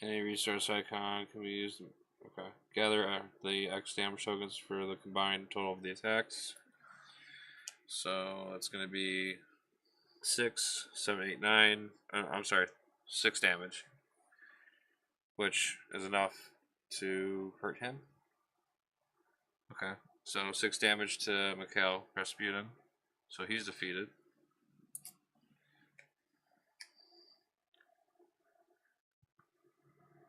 any resource icon can be used. Okay. Gather the X damage tokens for the combined total of the attacks. So that's going to be 6, 7, 8, 9. I'm sorry, 6 damage, which is enough to hurt him. Okay. So 6 damage to Mikhail Rasputin. So he's defeated.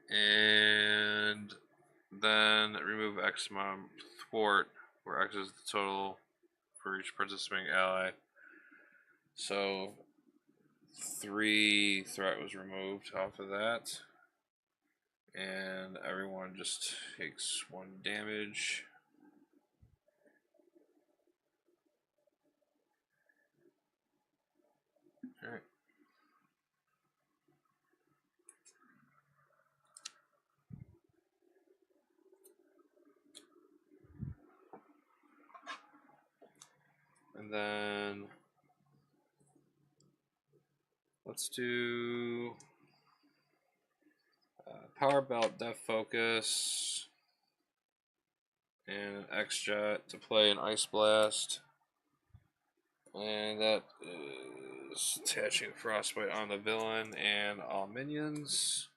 And then remove X amount thwart, where X is the total for each participating ally. So 3 threat was removed off of that. And everyone just takes 1 damage. Alright. And then let's do Power Belt, Def Focus, and an X-Jet to play an Ice Blast. And that is attaching Frostbite on the villain and all minions.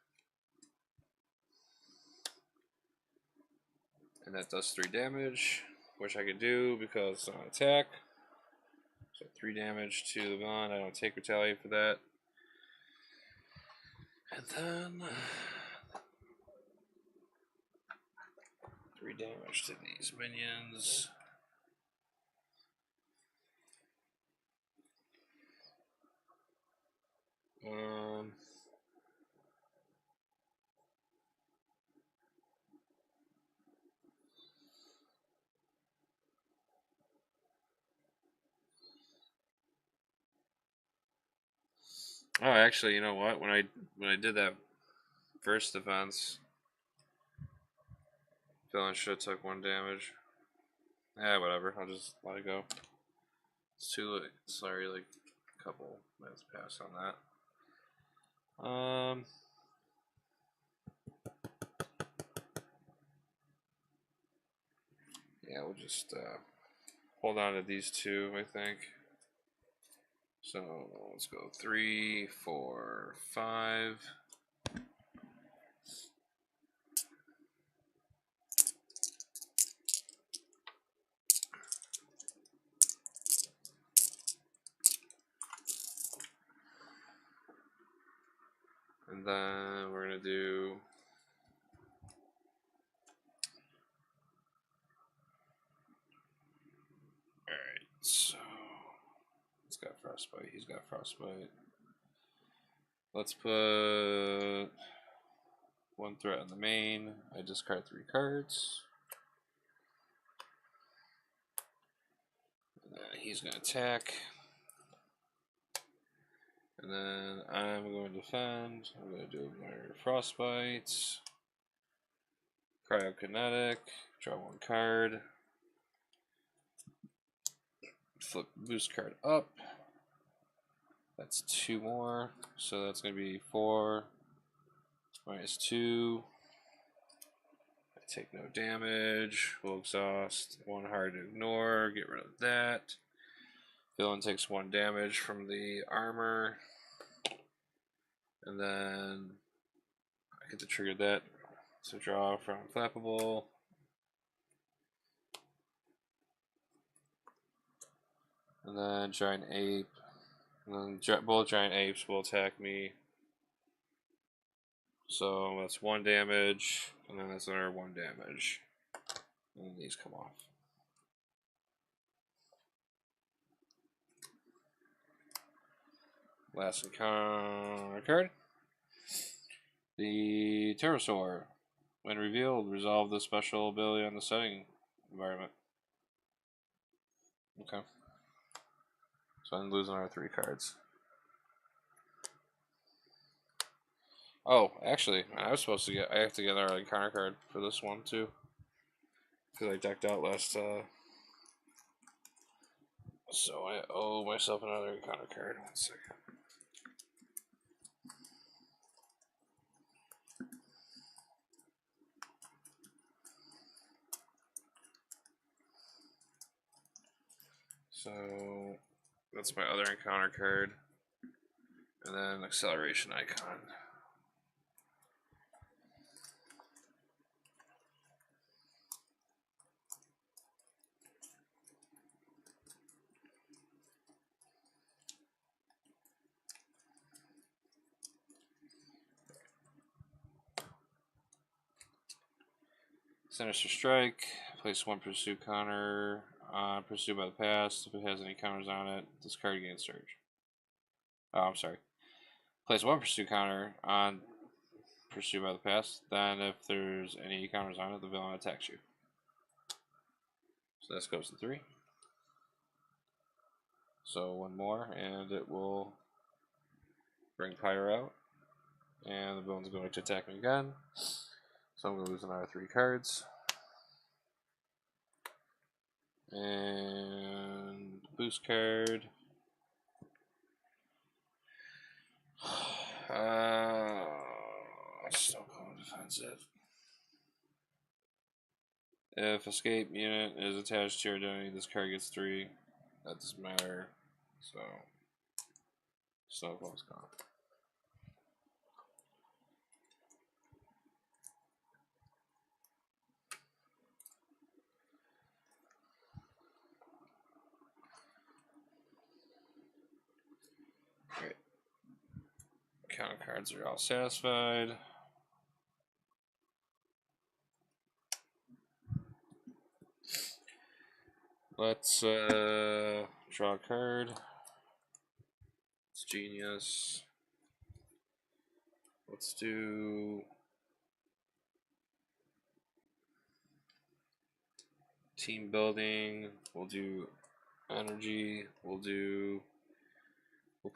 And that does 3 damage, which I can do because it's on attack. So 3 damage to the villain. I don't take retaliate for that. And then 3 damage to these minions. Oh, actually, you know what? When I did that first defense, villain should have took 1 damage. Whatever. I'll just let it go. It's too late. Sorry, like a couple minutes passed on that. Yeah, we'll just hold on to these 2, I think. So let's go 3, 4, 5. And then we're going to do alright, so it's got Frostbite, he's got Frostbite. Let's put 1 threat on the main. I discard 3 cards. And then he's going to attack. And then I'm going to defend. I'm going to do my Frostbites. Cryokinetic. Draw 1 card. Flip boost card up. That's 2 more. So that's going to be 4 minus 2. I take no damage. We'll exhaust. 1 hard to ignore. Get rid of that. Villain takes 1 damage from the armor. And then I get to trigger that to draw from Flappable. And then Giant Ape. And then both Giant Apes will attack me. So that's 1 damage. And then that's another 1 damage. And then these come off. Last encounter card. The Pterosaur. When revealed, resolve the special ability on the setting environment. Okay. So I'm losing our 3 cards. Oh, actually, I have to get our encounter card for this one too. Because I decked out last, so I owe myself another encounter card. 1 second. So that's my other encounter card. And then acceleration icon. Sinister Strike. Place 1 pursuit counter on pursued by the past. If it has any counters on it, this card gains surge. Oh, I'm sorry. Place 1 pursuit counter on pursued by the past. Then, if there's any counters on it, the villain attacks you. So this goes to 3. So 1 more, and it will bring Pyre out. And the villain's going to attack me again. So I'm going to lose another 3 cards. And boost card. Snowcone defensive. If escape unit is attached to your identity, this card gets 3. That doesn't matter. So Snowcone's gone. Great. Counter cards are all satisfied. Let's draw a card. It's genius. Let's do team building. We'll do energy. We'll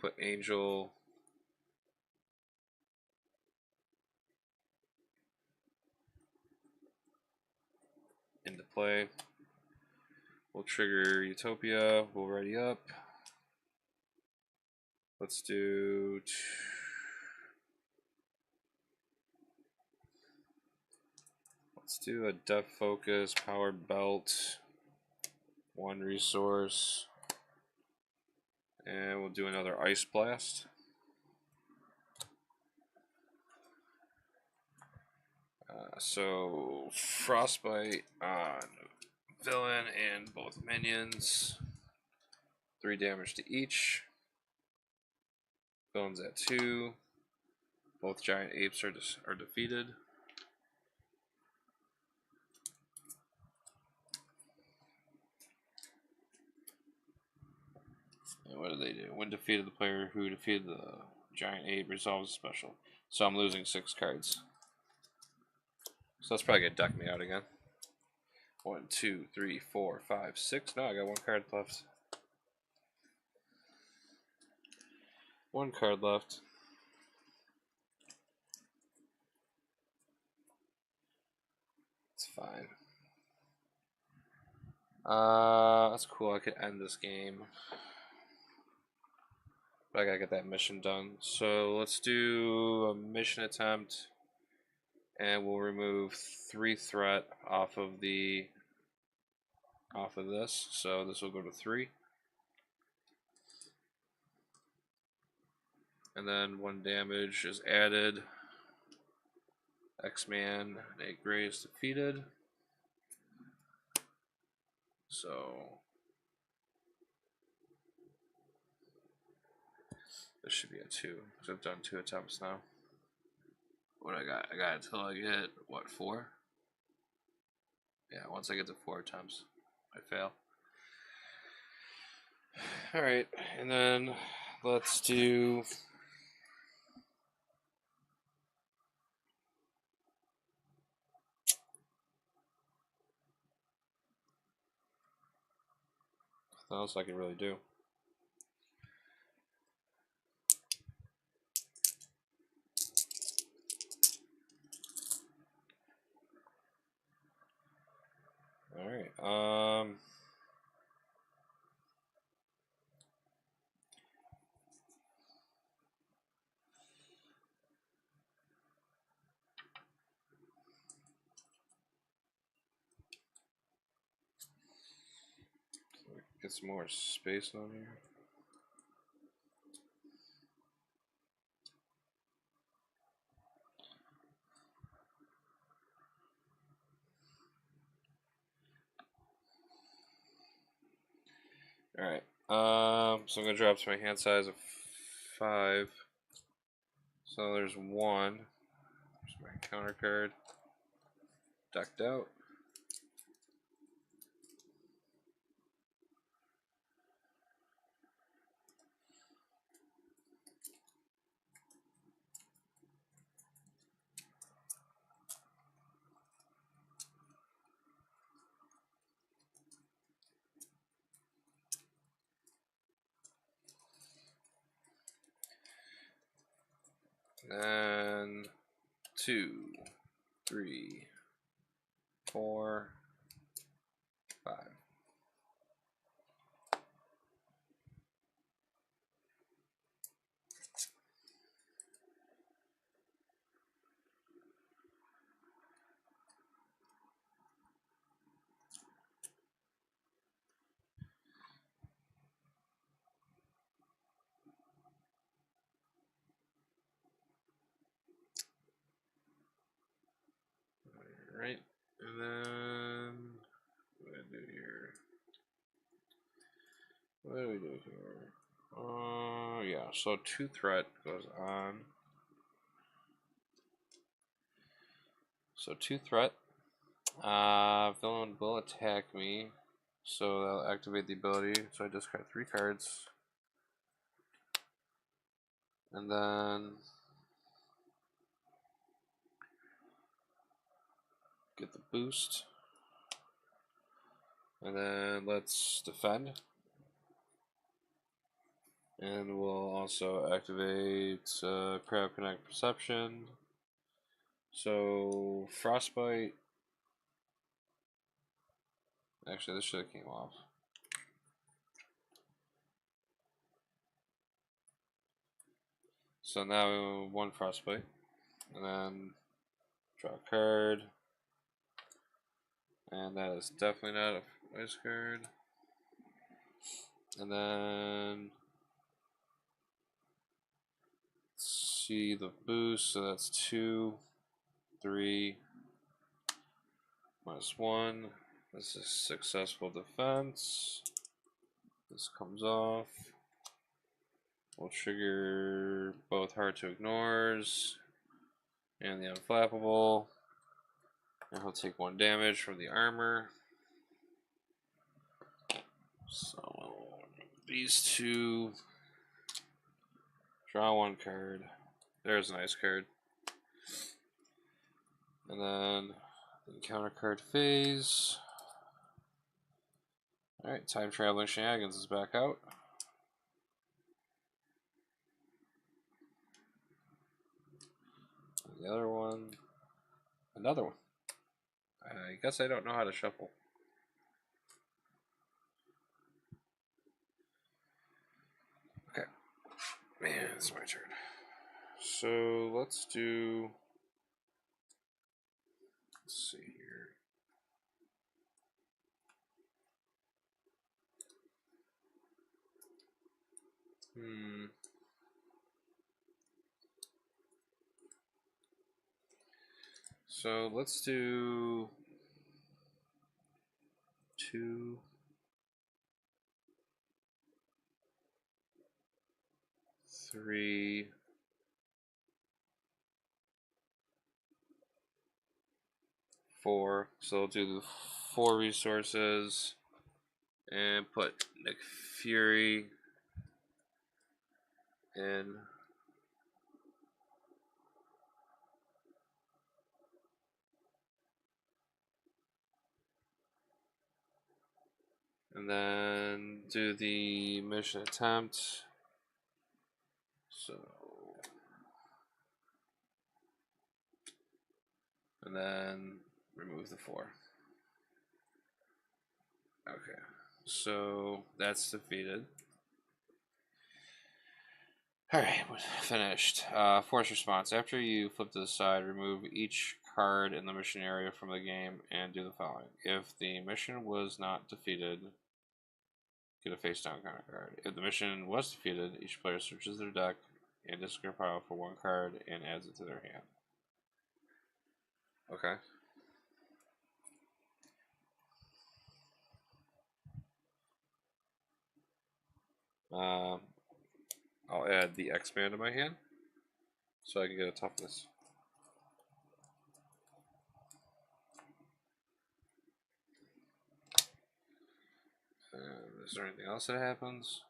put angel. Into play. We'll trigger Utopia. We'll ready up. Let's do a depth focus, power belt, 1 resource, and we'll do another ice blast. So frostbite on villain and both minions, 3 damage to each. Villain's at 2. Both giant apes are defeated. And what do they do? When defeated, the player who defeated the giant ape resolves a special. So I'm losing 6 cards. So that's probably gonna duck me out again. 1, 2, 3, 4, 5, 6. No, I got 1 card left. 1 card left. It's fine. That's cool. I could end this game, but I gotta get that mission done. So let's do a mission attempt, and we'll remove 3 threat off of this. So this will go to 3, and then 1 damage is added. X-Man, Nate Gray is defeated. So this should be a 2, because I've done 2 attempts now. What I got until I get, what, 4? Yeah, once I get to 4 attempts, I fail. Alright, and then let's do Nothing else I can really do. Alright, get some more space on here. Alright, so I'm gonna drop to my hand size of 5. So there's 1. There's my counter card. Decked out. And 2, 3, 4, 5. Alright, and then what do I do here? What do we do here? Yeah, so 2 threat goes on. So 2 threat. Villain will attack me, so that'll activate the ability. So I discard 3 cards, and then get the boost, and then let's defend. And we'll also activate Crab Connect Perception. So Frostbite. Actually, this should have came off. So now 1 Frostbite, and then draw a card, and that is definitely not a ice card. And then see the boost, so that's 2, 3, -1. This is successful defense. This comes off. We'll trigger both hard to ignores and the unflappable. And he'll take 1 damage from the armor. So these 2, draw 1 card. There's an ice card. And then the counter card phase. Alright, time traveling shenanigans is back out. The other one, another one. I guess I don't know how to shuffle. Okay, man, it's my turn. So let's do. Let's see here. So let's do 2, 3, 4. So we'll do the 4 resources and put Nick Fury in. And then do the mission attempt. So, and then remove the 4. Okay, so that's defeated. Alright, finished. Force response. After you flip to the side, remove each card in the mission area from the game and do the following. If the mission was not defeated, get a face down kind of card. If the mission was defeated, each player searches their deck and discard pile for 1 card and adds it to their hand. Okay. I'll add the X-Man to my hand so I can get a toughness. Is there anything else that happens?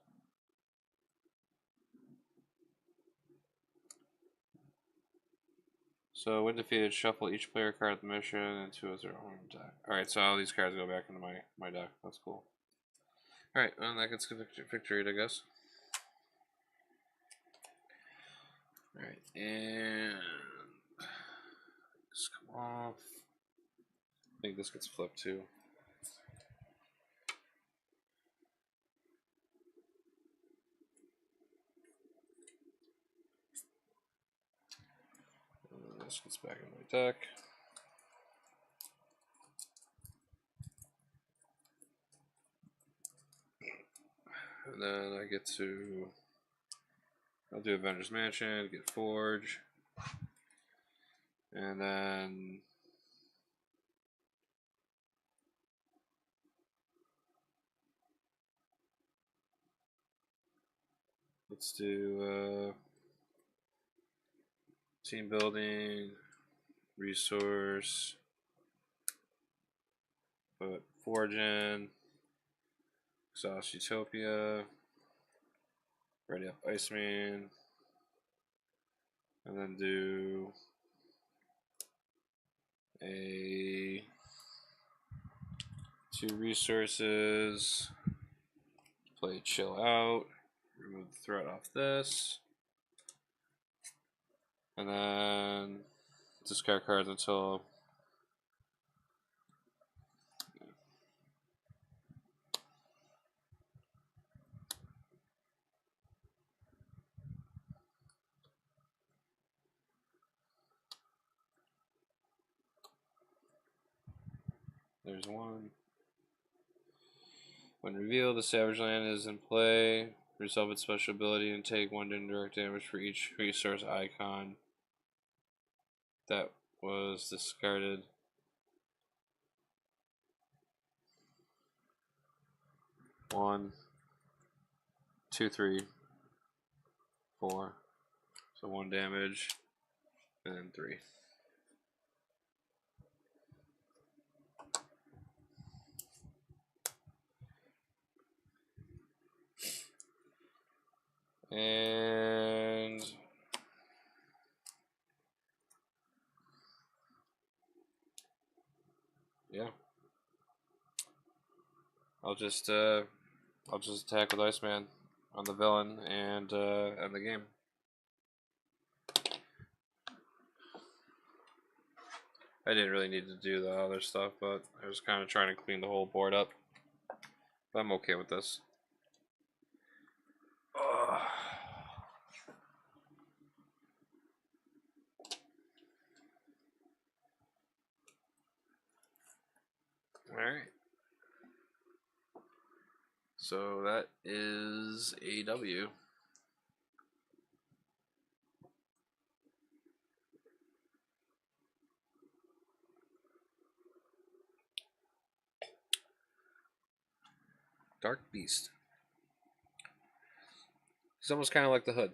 So when defeated, shuffle each player card of the mission into their own deck. Alright, so all these cards go back into my deck. That's cool. Alright, well, that gets victory, I guess. Alright, and this come off. I think this gets flipped too. This gets back in my deck. And then I get to, I'll do Avengers Mansion, get Forge, and then let's do team building, resource, put Forge in, exhaust Utopia, ready up Iceman, and then do a 2 resources, play Chill Out, remove the threat off this, and then discard cards until there's 1. When revealed, the Savage Land is in play. Resolve its special ability and take 1 indirect damage for each resource icon that was discarded. One, 2, 3, 4. So 1 damage, and then 3. And yeah, I'll just attack with Iceman on the villain and end the game. I didn't really need to do the other stuff, but I was kind of trying to clean the whole board up. But I'm okay with this. Alright. So that is AW. Dark Beast. It's almost kind of like the Hood.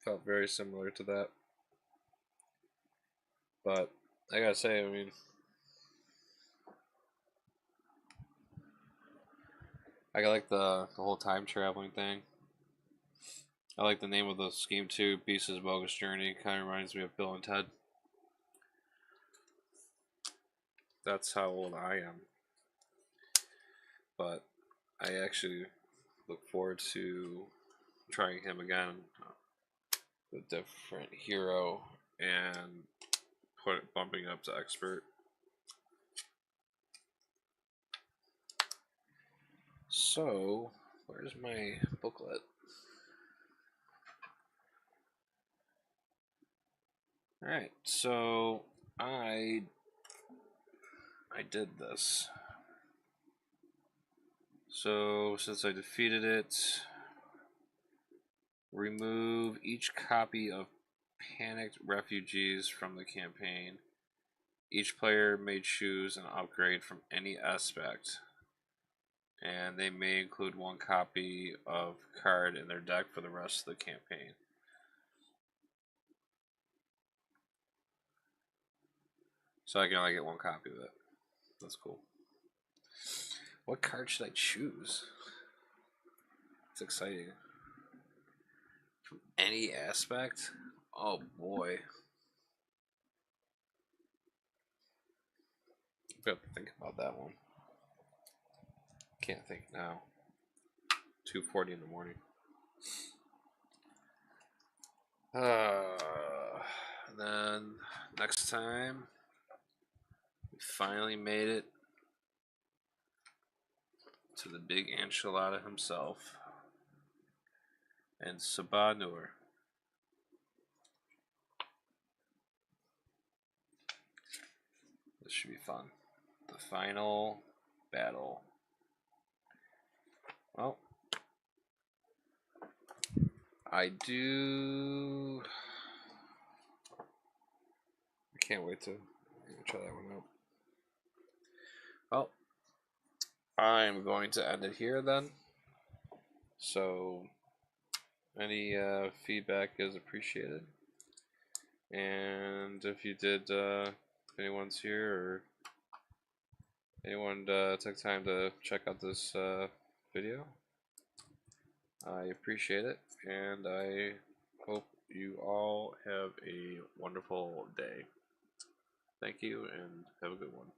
Felt very similar to that. But I gotta say, I mean, I like the whole time traveling thing. I like the name of the scheme too, Beast's Bogus Journey. Kind of reminds me of Bill and Ted. that's how old I am. But I actually look forward to trying him again with a different hero and bumping up to expert. So, where's my booklet? Alright, so I did this. So, since I defeated it, remove each copy of Panicked Refugees from the campaign. Each player may choose an upgrade from any aspect, and they may include one copy of card in their deck for the rest of the campaign. So I can only get one copy of it. That's cool. What card should I choose? It's exciting. From any aspect? Oh boy. I have to think about that one. Can't think now. 2:40 in the morning. Then next time, we finally made it to the big enchilada himself, and Sabanur. This should be fun. The final battle. Well, I can't wait to try that one out. Well, I'm going to end it here then. So, any feedback is appreciated. And if you did, if anyone's here or anyone took time to check out this video, I appreciate it, and I hope you all have a wonderful day. Thank you, and have a good one.